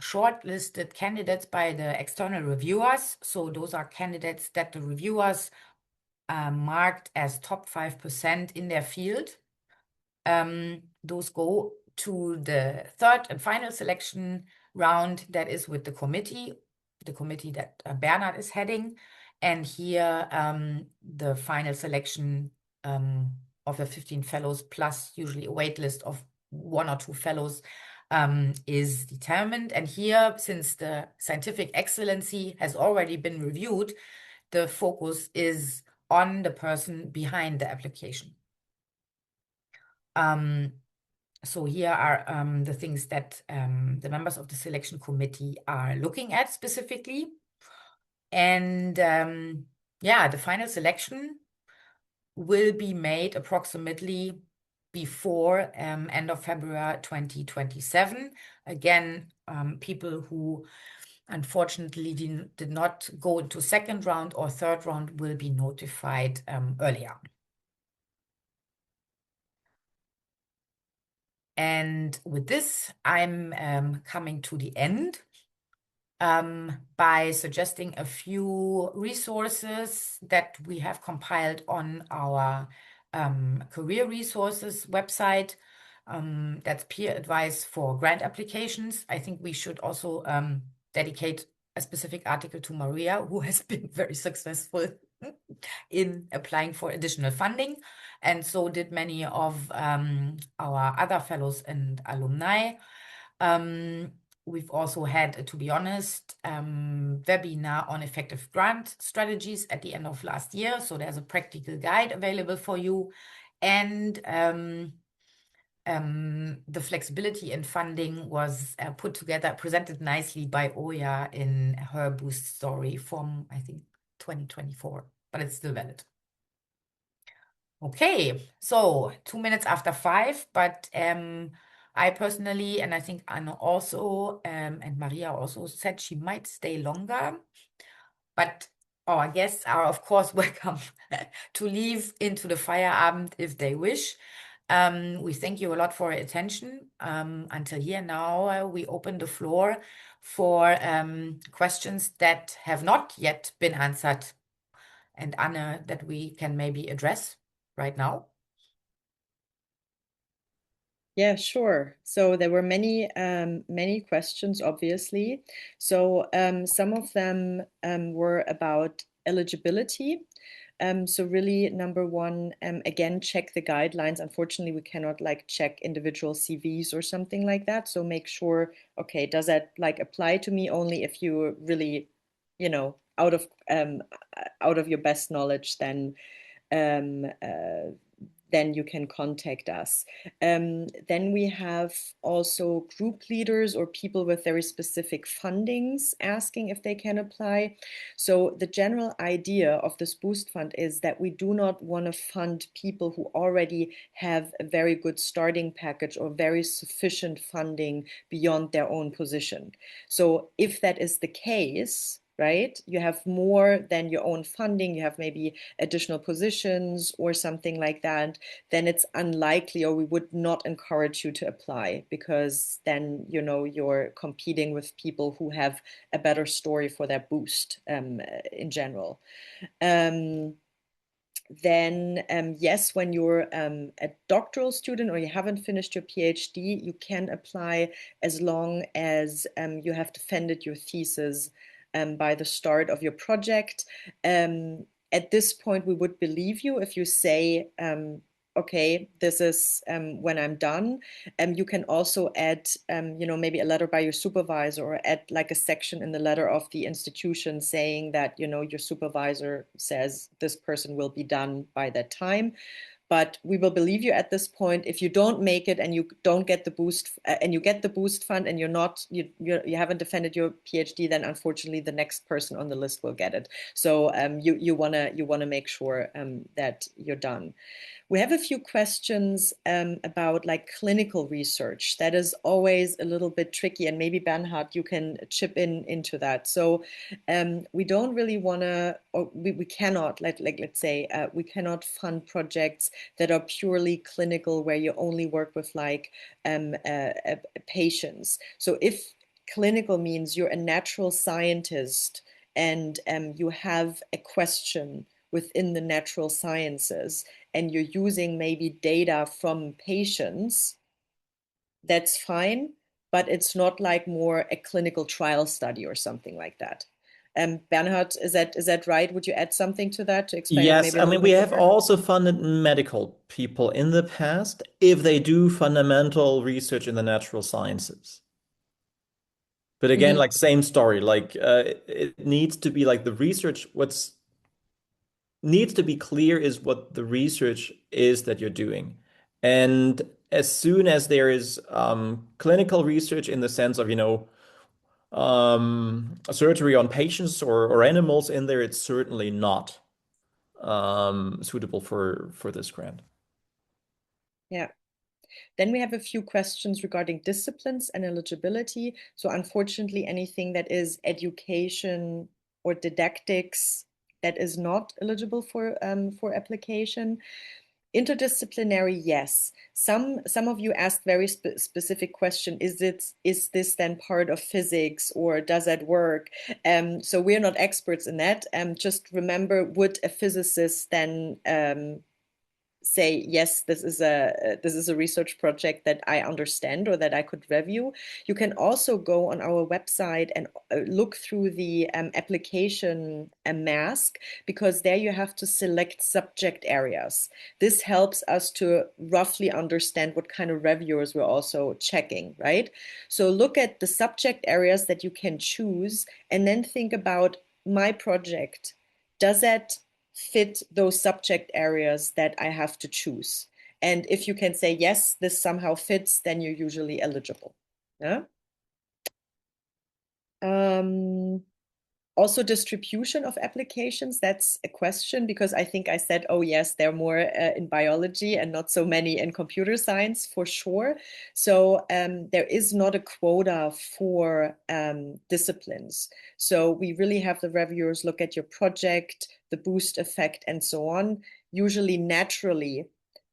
shortlisted candidates by the external reviewers, so those are candidates that the reviewers marked as top 5% in their field, those go to the 3rd and final selection round that is with the committee that Bernhard is heading. And here the final selection of the 15 fellows plus usually a wait list of 1 or 2 fellows is determined. And here, since the scientific excellency has already been reviewed, the focus is on the person behind the application. So here are the things that the members of the selection committee are looking at specifically. And yeah, the final selection will be made approximately before end of February 2027. Again, people who unfortunately did not go into 2nd round or 3rd round will be notified earlier. And with this, I'm coming to the end by suggesting a few resources that we have compiled on our career resources website. That's peer advice for grant applications. I think we should also dedicate a specific article to Maria, who has been very successful in applying for additional funding. And so did many of our other fellows and alumni. We've also had, to be honest, webinar on effective grant strategies at the end of last year. So there's a practical guide available for you. And the flexibility in funding was put together, presented nicely by Oya in her Boost story from, I think, 2024, but it's still valid. Okay, so 2 minutes after 5, but I personally, and I think Anna also, and Maria also said she might stay longer, but our guests are, of course, welcome to leave into the Feierabend if they wish. We thank you a lot for your attention until here. Now we open the floor for questions that have not yet been answered, and Anna, that we can maybe address right now. Yeah, sure. So there were many questions, obviously. So some of them were about eligibility. So really, number one, again, check the guidelines. Unfortunately, we cannot like check individual CVs or something like that. So make sure, okay, does that like apply to me only if you're really, you know, out of your best knowledge, then you can contact us. Then we have also group leaders or people with very specific fundings asking if they can apply. So the general idea of this Boost Fund is that we do not want to fund people who already have a very good starting package or very sufficient funding beyond their own position. So if that is the case, right, you have more than your own funding, you have maybe additional positions or something like that, then it's unlikely, or we would not encourage you to apply, because then, you know, you're competing with people who have a better story for their boost in general. Then yes, when you're a doctoral student or you haven't finished your PhD, you can apply as long as you have defended your thesis by the start of your project. At this point, we would believe you if you say, okay, this is when I'm done. You can also add, you know, maybe a letter by your supervisor, or add like a section in the letter of the institution saying that, you know, your supervisor says this person will be done by that time. But we will believe you at this point. If you don't make it and you don't get the boost, and you get the Boost Fund and you haven't defended your PhD, then unfortunately the next person on the list will get it. So you wanna make sure that you're done. We have a few questions about like clinical research. That is always a little bit tricky, and maybe Bernhard, you can chip into that. So we don't really want to, or we cannot, let's say, we cannot fund projects that are purely clinical, where you only work with like patients. So if clinical means you're a natural scientist and you have a question within the natural sciences, and you're using maybe data from patients, that's fine, but it's not like more a clinical trial study or something like that. Bernhard, is that right? Would you add something to that to explain it Yes, maybe a I little mean, we bit have more? also funded medical people in the past if they do fundamental research in the natural sciences. But again, like same story, like it needs to be like the research, what's needs to be clear is what the research is that you're doing. And as soon as there is clinical research in the sense of, you know, a surgery on patients or animals in there, it's certainly not suitable for this grant. Yeah. Then we have a few questions regarding disciplines and eligibility. So unfortunately, anything that is education or didactics, that is not eligible for application. Interdisciplinary, yes. Some of you asked very specific question. Is this then part of physics, or does that work? So we're not experts in that. Just remember, would a physicist then say, yes, this is a research project that I understand or that I could review. You can also go on our website and look through the application mask, because there you have to select subject areas. This helps us to roughly understand what kind of reviewers we're also checking, right? So look at the subject areas that you can choose, and then think about, my project, does that fit those subject areas that I have to choose? And if you can say, yes, this somehow fits, then you're usually eligible. Yeah. Also, distribution of applications, that's a question, because I think I said, oh yes, there are more in biology and not so many in computer science, for sure. So there is not a quota for disciplines. So we really have the reviewers look at your project, the boost effect, and so on. Usually, naturally,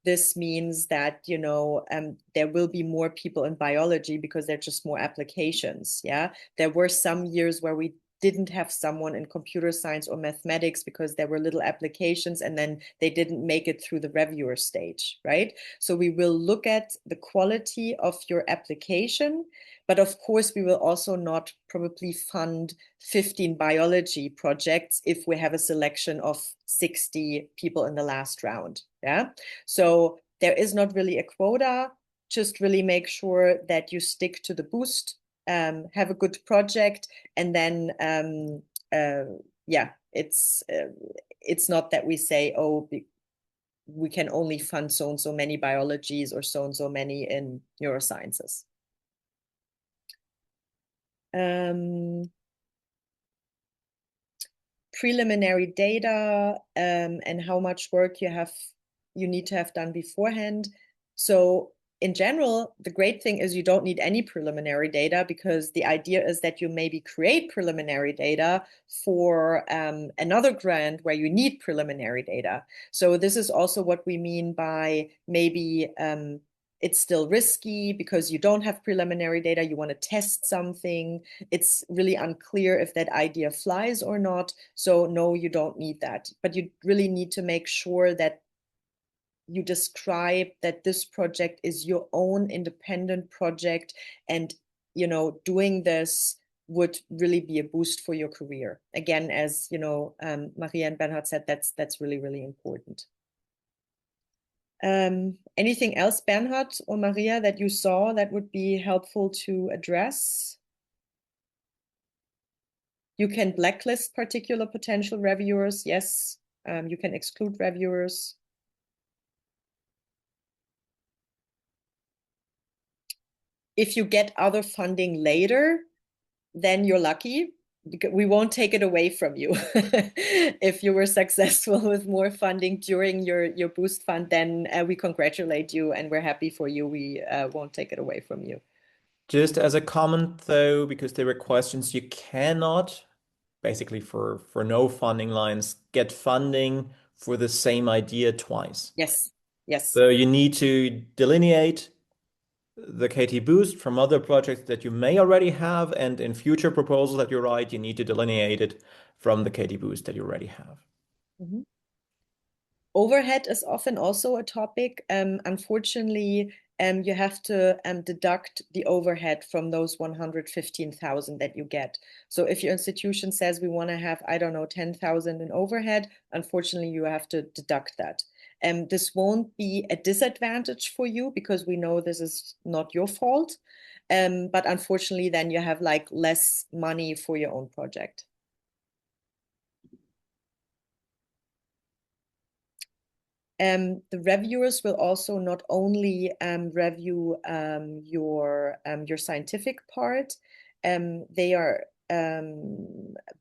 this means that, you know, there will be more people in biology because there are just more applications. Yeah, there were some years where we didn't have someone in computer science or mathematics because there were little applications and then they didn't make it through the reviewer stage, right? So we will look at the quality of your application, but of course we will also not probably fund 15 biology projects if we have a selection of 60 people in the last round. Yeah. So there is not really a quota. Just really make sure that you stick to the boost, have a good project, and then yeah, it's not that we say, oh, we can only fund so and so many biologies or so and so many in neurosciences. Preliminary data and how much work you need to have done beforehand. So in general, the great thing is you don't need any preliminary data, because the idea is that you maybe create preliminary data for another grant where you need preliminary data. So this is also what we mean by maybe it's still risky because you don't have preliminary data, you want to test something, it's really unclear if that idea flies or not. So no, you don't need that. But you really need to make sure that you describe that this project is your own independent project, and, you know, doing this would really be a boost for your career. Again, as you know, Maria and Bernhard said, that's really, really important. Anything else, Bernhard or Maria, that you saw that would be helpful to address? You can blacklist particular potential reviewers. Yes, you can exclude reviewers. If you get other funding later, then you're lucky, because we won't take it away from you. If you were successful with more funding during your boost fund, then we congratulate you and we're happy for you. We won't take it away from you. Just as a comment though, because there were questions, you cannot, basically for no funding lines, get funding for the same idea twice. Yes, yes. So you need to delineate the KT Boost from other projects that you may already have, and in future proposals that you write, you need to delineate it from the KT Boost that you already have. Mm-hmm. Overhead is often also a topic. Unfortunately, you have to deduct the overhead from those 115,000 that you get. So if your institution says we want to have, I don't know, 10,000 in overhead, unfortunately, you have to deduct that. This won't be a disadvantage for you because we know this is not your fault. But unfortunately, then you have like less money for your own project. The reviewers will also not only review your scientific part, they are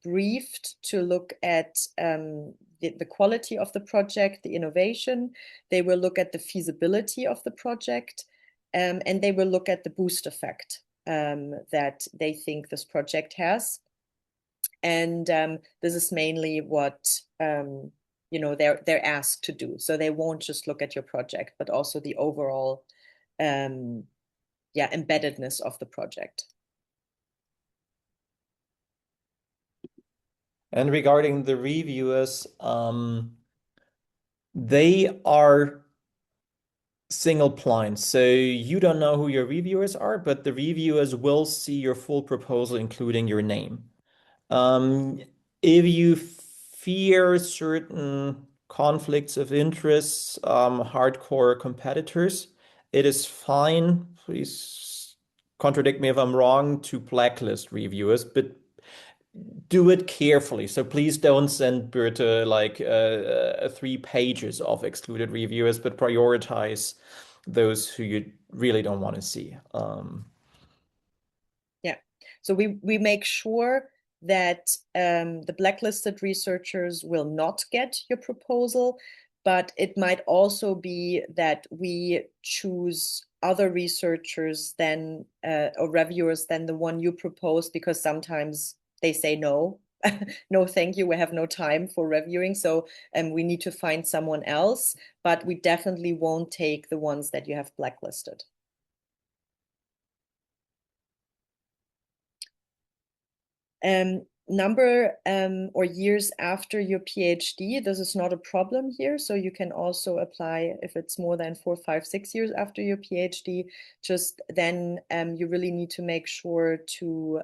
briefed to look at the quality of the project, the innovation. They will look at the feasibility of the project, and they will look at the boost effect that they think this project has. And this is mainly what you know, they're asked to do. So they won't just look at your project, but also the overall embeddedness of the project. And regarding the reviewers, they are single blind. So you don't know who your reviewers are, but the reviewers will see your full proposal, including your name. If you fear certain conflicts of interest, hardcore competitors, it is fine. Please contradict me if I'm wrong, to blacklist reviewers, but do it carefully. So please don't send Berta like 3 pages of excluded reviewers, but prioritize those who you really don't want to see. Yeah. So we make sure that the blacklisted researchers will not get your proposal, but it might also be that we choose other researchers than or reviewers than the one you proposed, because sometimes they say no. No, thank you. We have no time for reviewing. So we need to find someone else, but we definitely won't take the ones that you have blacklisted. Number or years after your PhD, this is not a problem here. So you can also apply if it's more than 4, 5, 6 years after your PhD. Just then you really need to make sure to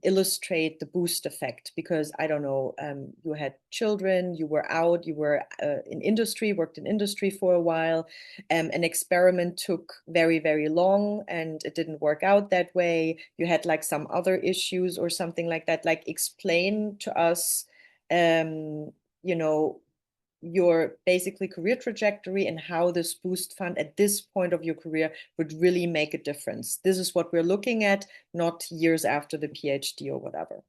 illustrate the boost effect, because I don't know, you had children, you were out, you were in industry, worked in industry for a while, an experiment took very, very long and it didn't work out that way. You had like some other issues or something like that. Like explain to us, you know, your basically career trajectory and how this boost fund at this point of your career would really make a difference. This is what we're looking at, not years after the PhD or whatever.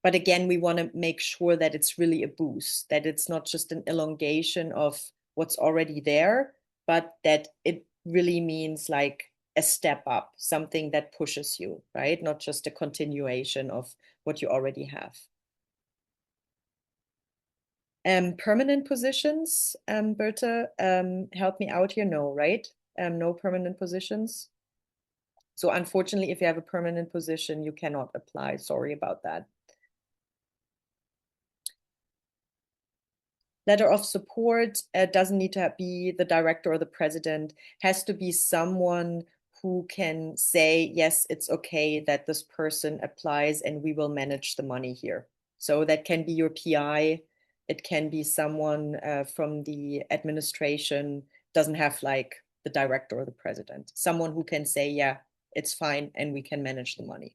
But again, we want to make sure that it's really a boost, that it's not just an elongation of what's already there, but that it really means like a step up, something that pushes you, right? Not just a continuation of what you already have. Permanent positions, Berta, help me out here. No, right? No permanent positions. So unfortunately, if you have a permanent position, you cannot apply. Sorry about that. Letter of support doesn't need to be the director or the president, has to be someone who can say, yes, it's okay that this person applies and we will manage the money here. So that can be your PI. It can be someone from the administration, doesn't have like the director or the president, someone who can say, yeah, it's fine and we can manage the money.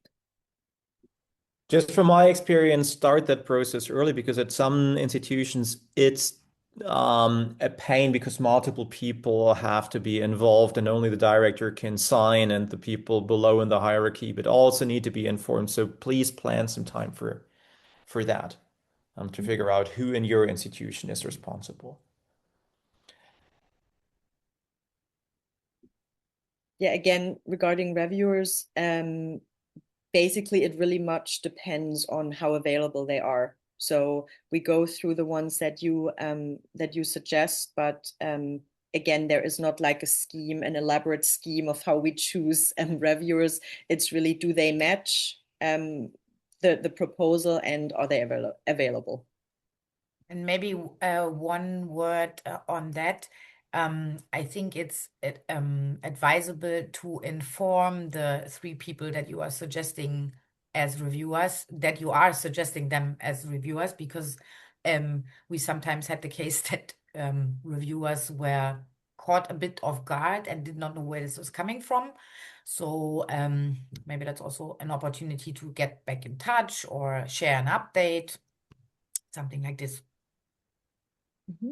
Just from my experience, start that process early, because at some institutions it's a pain because multiple people have to be involved and only the director can sign and the people below in the hierarchy but also need to be informed. So please plan some time for that, to figure out who in your institution is responsible. Yeah, again, regarding reviewers, basically it really much depends on how available they are. So we go through the ones that you suggest, but again, there is not like a scheme, an elaborate scheme of how we choose reviewers. It's really, do they match the proposal and are they available? And maybe one word on that. I think it's advisable to inform the 3 people that you are suggesting as reviewers, that you are suggesting them as reviewers, because we sometimes had the case that reviewers were caught a bit off guard and did not know where this was coming from. So maybe that's also an opportunity to get back in touch or share an update, something like this. Mm-hmm.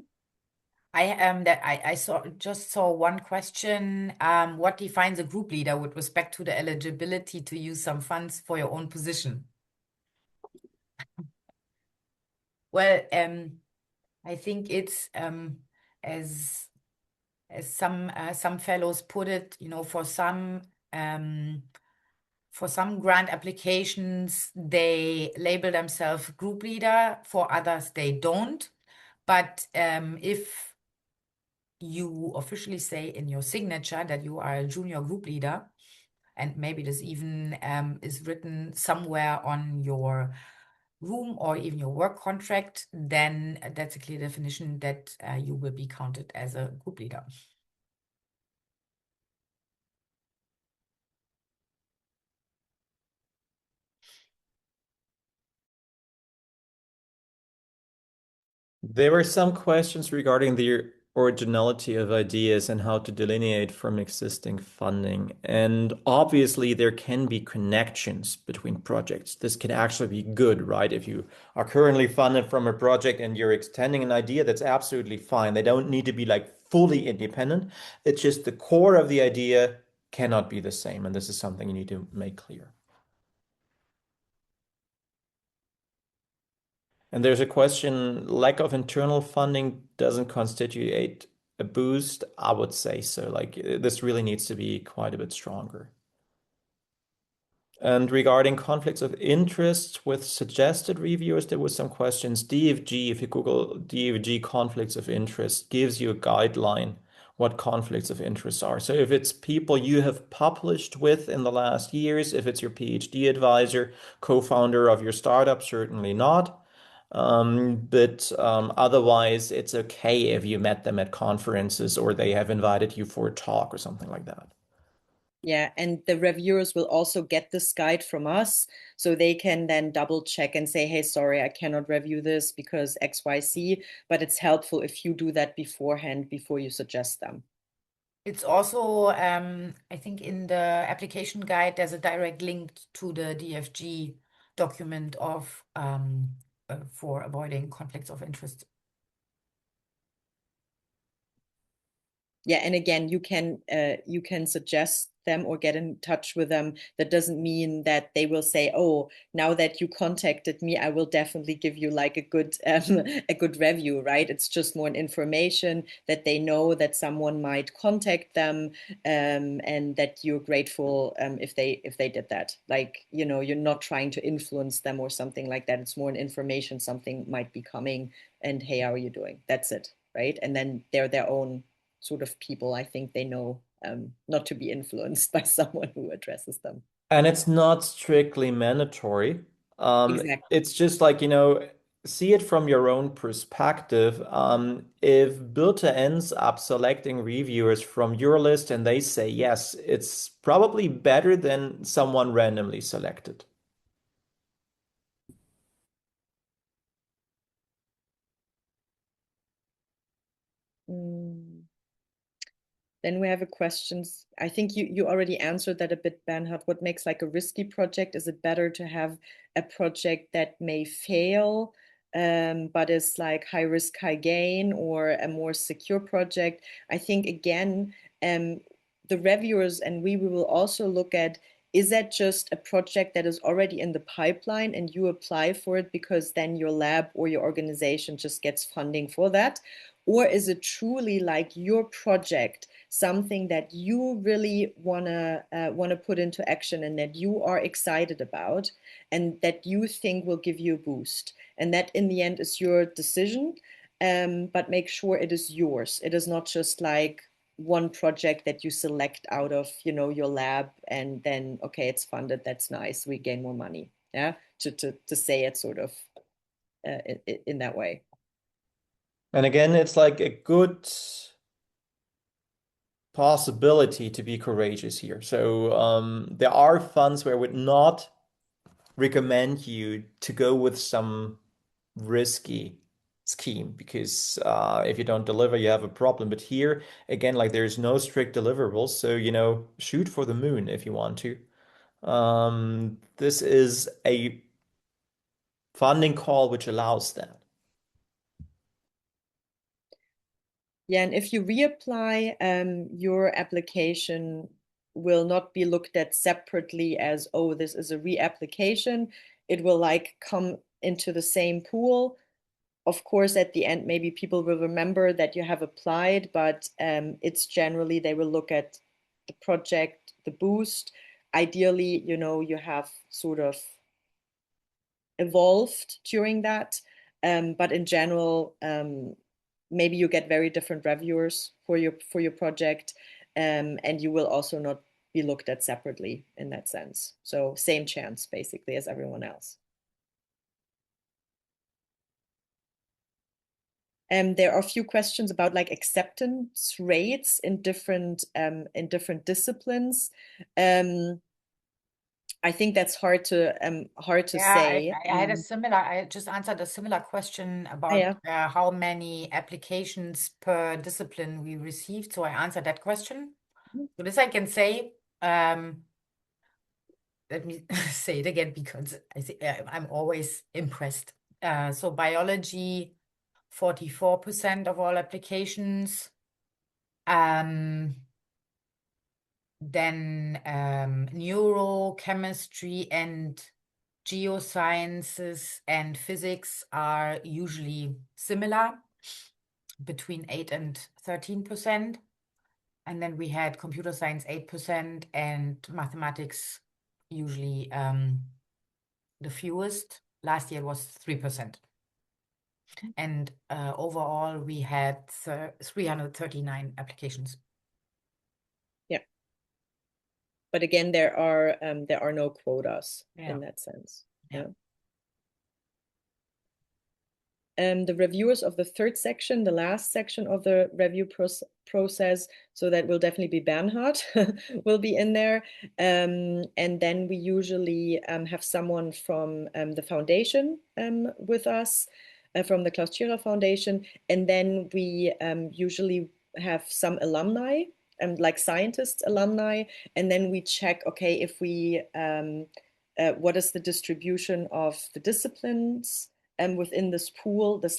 I saw one question. What defines a group leader with respect to the eligibility to use some funds for your own position? Well, I think it's as some fellows put it, for some grant applications they label themselves group leader, for others they don't. But if you officially say in your signature that you are a junior group leader, and maybe this even is written somewhere on your room or even your work contract, then that's a clear definition that you will be counted as a group leader. There were some questions regarding the originality of ideas and how to delineate from existing funding. And obviously, there can be connections between projects. This can actually be good, right? If you are currently funded from a project and you're extending an idea, that's absolutely fine. They don't need to be like fully independent. It's just the core of the idea cannot be the same. And this is something you need to make clear. And there's a question, lack of internal funding doesn't constitute a boost. I would say so. Like this really needs to be quite a bit stronger. And regarding conflicts of interest with suggested reviewers, there was some questions. DFG, if you Google DFG conflicts of interest, gives you a guideline what conflicts of interest are. So if it's people you have published with in the last years, if it's your PhD advisor, co-founder of your startup, certainly not. But otherwise, it's okay if you met them at conferences or they have invited you for a talk or something like that. Yeah, and the reviewers will also get this guide from us, so they can then double check and say, hey, sorry, I cannot review this because XYZ, but it's helpful if you do that beforehand before you suggest them. It's also, I think in the application guide, there's a direct link to the DFG document of for avoiding conflicts of interest. Yeah, and again, you can suggest them or get in touch with them. That doesn't mean that they will say, oh, now that you contacted me, I will definitely give you like a good review, right? It's just more an information that they know that someone might contact them, and that you're grateful if they did that. Like, you know, you're not trying to influence them or something like that. It's more an information, something might be coming, and hey, how are you doing? That's it, right? And then they're their own sort of people. I think they know not to be influenced by someone who addresses them. And it's not strictly mandatory. Exactly. It's just like, see it from your own perspective. If Birte ends up selecting reviewers from your list and they say yes, it's probably better than someone randomly selected. Then we have a questions. I think you already answered that a bit, Bernhard. What makes like a risky project? Is it better to have a project that may fail, but is like high risk, high gain, or a more secure project? I think again, the reviewers and we will also look at, is that just a project that is already in the pipeline and you apply for it because then your lab or your organization just gets funding for that? Or is it truly like your project, something that you really wanna put into action and that you are excited about and that you think will give you a boost? And that in the end is your decision, but make sure it is yours. It is not just like one project that you select out of, you know, your lab and then, okay, it's funded, that's nice, we gain more money. Yeah, to say it sort of in that way. And again, it's like a good possibility to be courageous here. So there are funds where I would not recommend you to go with some risky scheme because if you don't deliver, you have a problem. But here, again, like there's no strict deliverables. So, shoot for the moon if you want to. This is a funding call which allows that. Yeah, and if you reapply, your application will not be looked at separately as, oh, this is a reapplication. It will like come into the same pool. Of course, at the end, maybe people will remember that you have applied, but it's generally they will look at the project, the boost. Ideally, you know, you have sort of evolved during that. But in general, maybe you get very different reviewers for your project, and you will also not be looked at separately in that sense. So same chance basically as everyone else. There are a few questions about like acceptance rates in different disciplines. I think that's hard to say. I had a similar. I just answered a similar question about how many applications per discipline we received. So I answered that question. So this I can say. Let me say it again because I'm always impressed. So biology, 44% of all applications. Then neurochemistry and geosciences and physics are usually similar, between 8 and 13%. And then we had computer science 8% and mathematics usually the fewest. Last year was 3%. And overall, we had 339 applications. Yeah. But again, there are no quotas in that sense. Yeah. The reviewers of the third section, the last section of the review process, so that will definitely be Bernhard, will be in there. And then we usually have someone from the foundation with us, from the Klaus Tschira Foundation. And then we usually have some alumni, like scientists alumni. And then we check, okay, if we, what is the distribution of the disciplines within this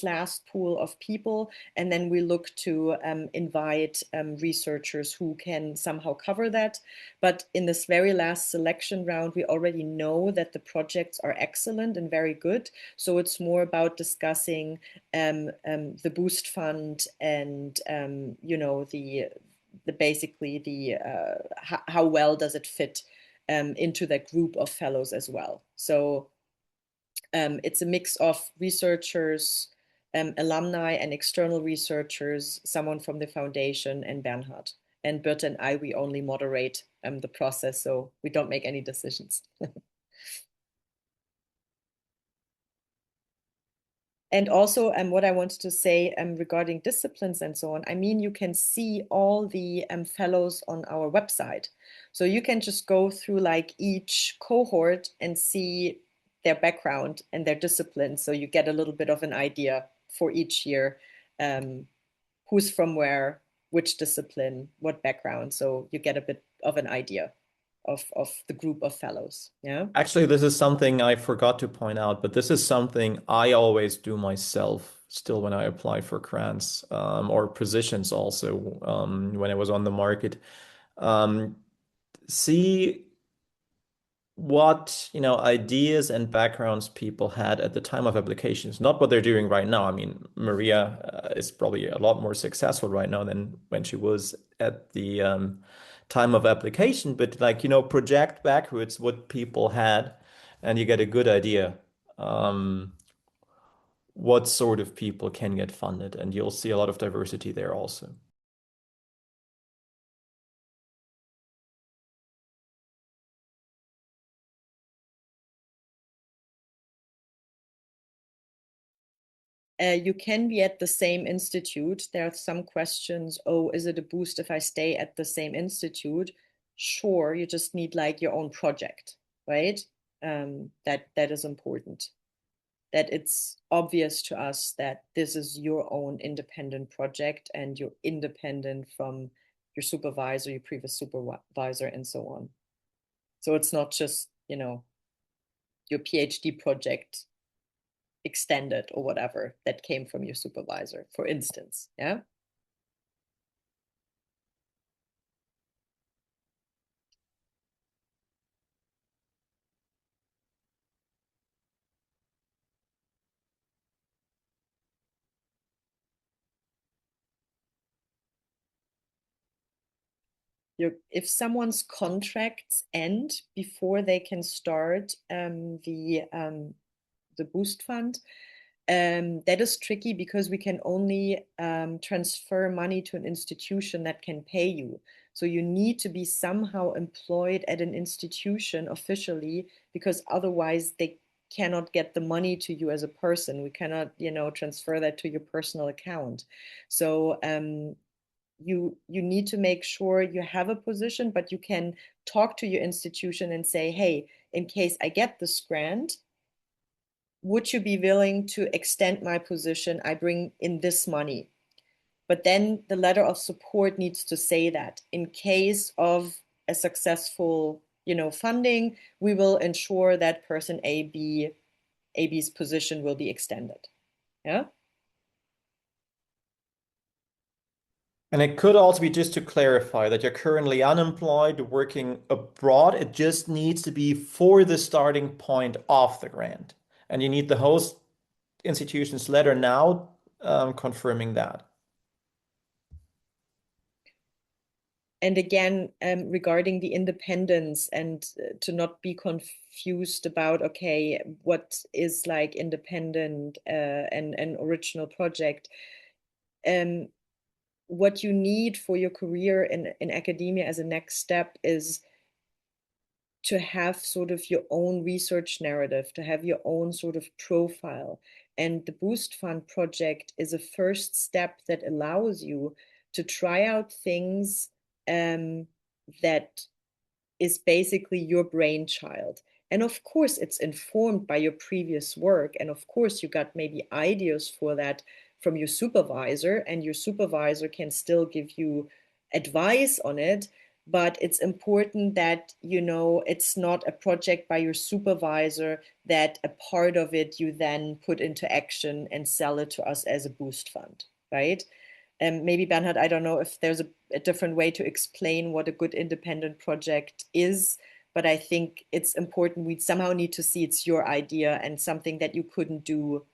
last pool of people, and then we look to invite researchers who can somehow cover that. But in this very last selection round, we already know that the projects are excellent and very good. So it's more about discussing the Boost Fund and how well does it fit into that group of fellows as well. So it's a mix of researchers, alumni and external researchers, someone from the foundation, and Bernhard. And Birte and I, we only moderate the process, so we don't make any decisions. And also, what I wanted to say regarding disciplines and so on, I mean, you can see all the fellows on our website. So you can just go through like each cohort and see their background and their discipline. So you get a little bit of an idea for each year, who's from where, which discipline, what background. So you get a bit of an idea of the group of fellows. Yeah. Actually, this is something I forgot to point out, but this is something I always do myself still when I apply for grants or positions also when I was on the market. See what ideas and backgrounds people had at the time of applications, not what they're doing right now. I mean, Maria is probably a lot more successful right now than when she was at the time of application, but like project backwards what people had, and you get a good idea what sort of people can get funded, and you'll see a lot of diversity there also. You can be at the same institute. There are some questions. Oh, is it a boost if I stay at the same institute? Sure, you just need like your own project, right? That is important. That it's obvious to us that this is your own independent project and you're independent from your supervisor, your previous supervisor, and so on. So it's not just, your PhD project extended or whatever that came from your supervisor, for instance. Yeah. If someone's contracts end before they can start the Boost Fund, that is tricky because we can only transfer money to an institution that can pay you. So you need to be somehow employed at an institution officially, because otherwise they cannot get the money to you as a person. We cannot, transfer that to your personal account. So you need to make sure you have a position, but you can talk to your institution and say, hey, in case I get this grant, would you be willing to extend my position? I bring in this money. But then the letter of support needs to say that in case of a successful, funding, we will ensure that person AB's position will be extended. Yeah. And it could also be, just to clarify, that you're currently unemployed, working abroad. It just needs to be for the starting point of the grant. And you need the host institution's letter now confirming that. And again, regarding the independence, and to not be confused about, okay, what is like independent and an original project. What you need for your career in academia as a next step is to have sort of your own research narrative, to have your own sort of profile. And the Boost Fund project is a first step that allows you to try out things that is basically your brainchild. And of course, it's informed by your previous work. And of course, you got maybe ideas for that from your supervisor, and your supervisor can still give you advice on it. But it's important that, it's not a project by your supervisor that a part of it you then put into action and sell it to us as a boost fund, right? And maybe Bernhard, I don't know if there's a different way to explain what a good independent project is, but I think it's important. We somehow need to see it's your idea and something that you couldn't do,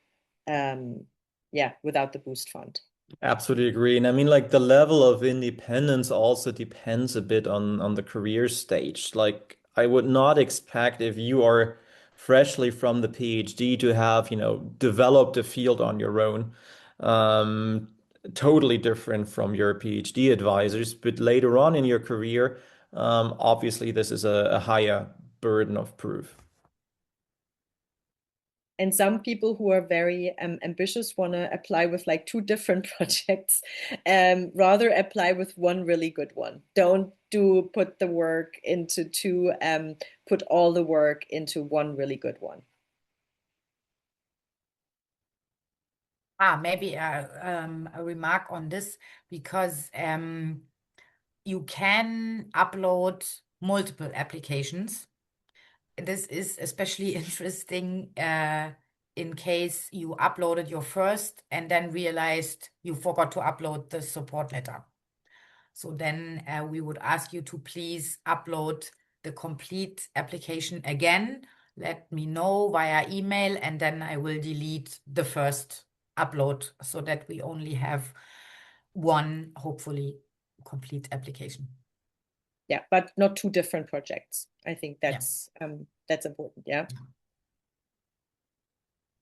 without the Boost Fund. Absolutely agree. And I mean, like, the level of independence also depends a bit on the career stage. Like, I would not expect, if you are freshly from the PhD, to have, developed a field on your own. Totally different from your PhD advisors. But later on in your career, obviously this is a higher burden of proof. And some people who are very ambitious want to apply with like 2 different projects, rather apply with one really good one. Don't put the work into 2, put all the work into one really good one. Maybe a remark on this, because you can upload multiple applications. This is especially interesting in case you uploaded your first and then realized you forgot to upload the support letter. So then we would ask you to please upload the complete application again. Let me know via email, and then I will delete the first upload so that we only have one, hopefully, complete application. Yeah, but not 2 different projects. I think that's important. Yeah.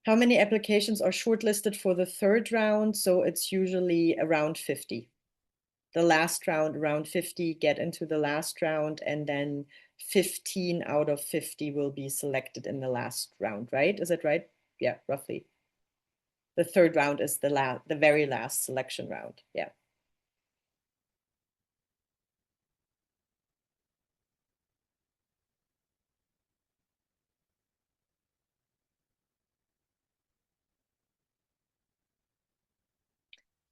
How many applications are shortlisted for the 3rd round? So it's usually around 50. The last round, around 50 get into the last round, and then 15 out of 50 will be selected in the last round, right? Is that right? Yeah, roughly. The 3rd round is the very last selection round. Yeah.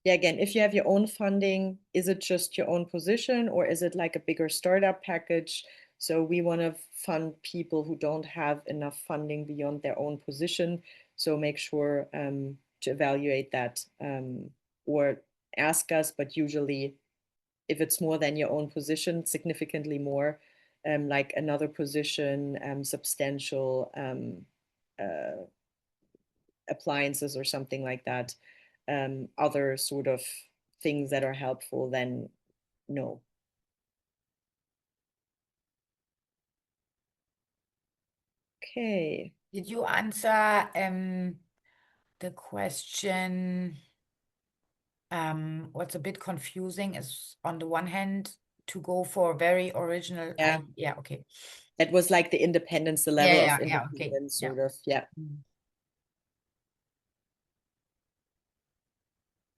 Yeah, again, if you have your own funding, is it just your own position, or is it like a bigger startup package? So we want to fund people who don't have enough funding beyond their own position. So make sure to evaluate that, or ask us, but usually if it's more than your own position, significantly more, like another position, substantial appliances or something like that, other sort of things that are helpful, then no. Okay. Did you answer the question? What's a bit confusing is, on the one hand, to go for very original. Yeah. Yeah, okay. That was like the independence, the level of Okay. independence, Yeah. sort of. Yeah.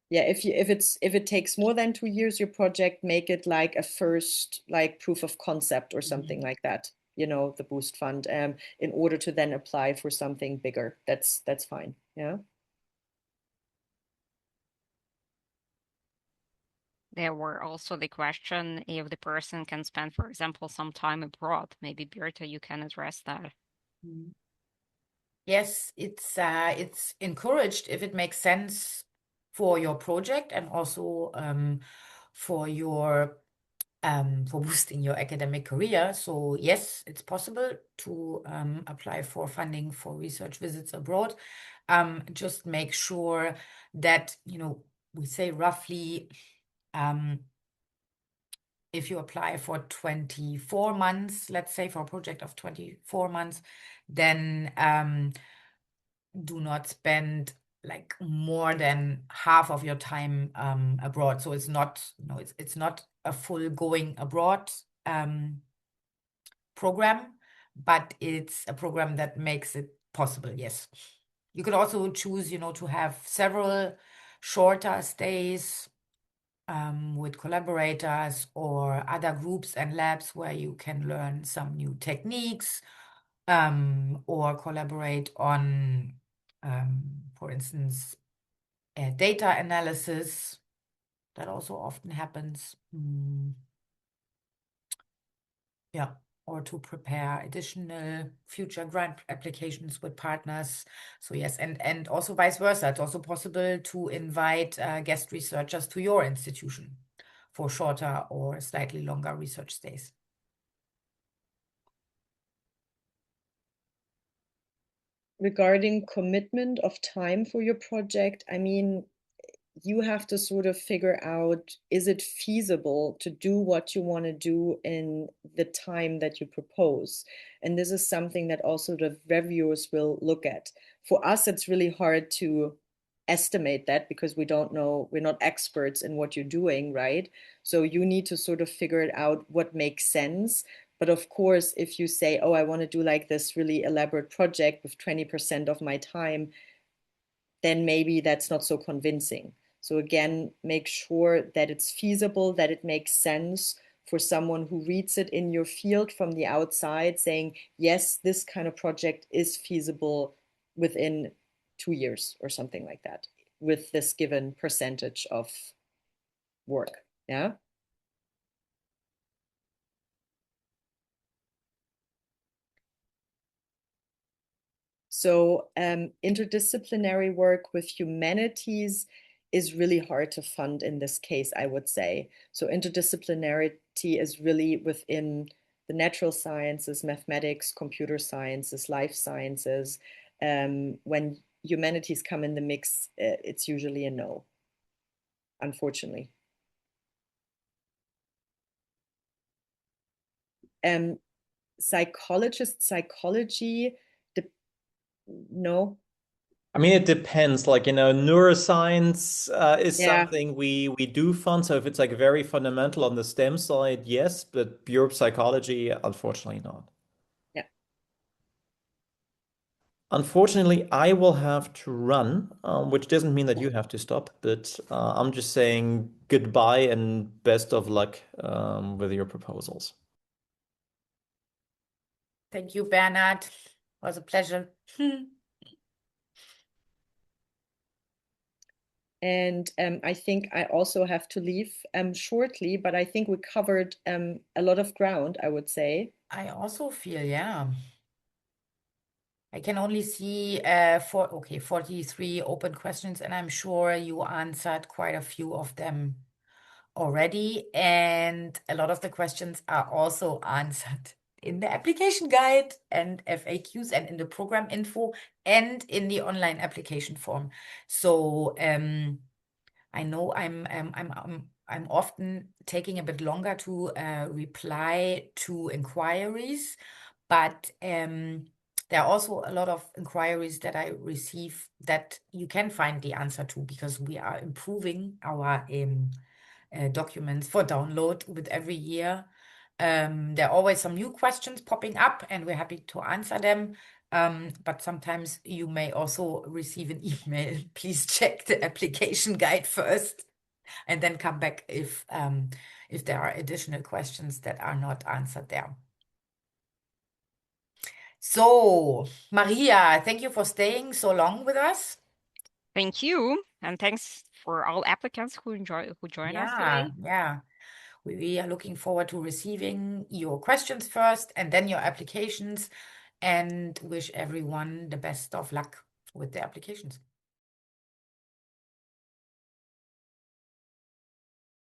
Yeah, if it takes more than 2 years, your project, make it like a first like proof of concept or something like that, the Boost Fund, in order to then apply for something bigger. That's fine. Yeah. There were also the question if the person can spend, for example, some time abroad. Maybe Birta, you can address that. Yes, it's encouraged if it makes sense for your project and also for your for boosting your academic career. So yes, it's possible to apply for funding for research visits abroad. Just make sure that, we say roughly, if you apply for 24 months, let's say for a project of 24 months, then do not spend like more than half of your time abroad. So it's not, it's not a full going abroad program, but it's a program that makes it possible. Yes. You could also choose, to have several shorter stays with collaborators or other groups and labs where you can learn some new techniques or collaborate on, for instance, data analysis. That also often happens. Yeah, or to prepare additional future grant applications with partners. So yes, and also vice versa. It's also possible to invite guest researchers to your institution for shorter or slightly longer research stays. Regarding commitment of time for your project, I mean, you have to sort of figure out, is it feasible to do what you want to do in the time that you propose? And this is something that also the reviewers will look at. For us, it's really hard to estimate that because we don't know, we're not experts in what you're doing, right? So you need to sort of figure it out what makes sense. But of course, if you say, oh, I want to do like this really elaborate project with 20% of my time, then maybe that's not so convincing. So again, make sure that it's feasible, that it makes sense for someone who reads it in your field from the outside, saying, yes, this kind of project is feasible within 2 years or something like that, with this given percentage of work. Yeah. So interdisciplinary work with humanities is really hard to fund in this case, I would say. So interdisciplinarity is really within the natural sciences, mathematics, computer sciences, life sciences. When humanities come in the mix, it's usually a no, unfortunately. Psychology, no. I mean, it depends. Like, neuroscience is Yeah. something we do fund. So if it's like very fundamental on the STEM side, yes, but pure psychology, unfortunately not. Yeah. Unfortunately, I will have to run, which doesn't mean that you have to stop, but I'm just saying goodbye and best of luck with your proposals. Thank you, Bernhard. It was a pleasure. And I think I also have to leave shortly, but I think we covered a lot of ground, I would say. I also feel, yeah. I can only see 43 open questions, and I'm sure you answered quite a few of them already. And a lot of the questions are also answered in the application guide and FAQs and in the program info and in the online application form. So I know I'm often taking a bit longer to reply to inquiries, but there are also a lot of inquiries that I receive that you can find the answer to because we are improving our documents for download with every year. There are always some new questions popping up, and we're happy to answer them. But sometimes you may also receive an email. Please check the application guide first, and then come back if there are additional questions that are not answered there. So, Maria, thank you for staying so long with us. Thank you, and thanks for all applicants who joined us today. Yeah. We are looking forward to receiving your questions first and then your applications, and wish everyone the best of luck with the applications.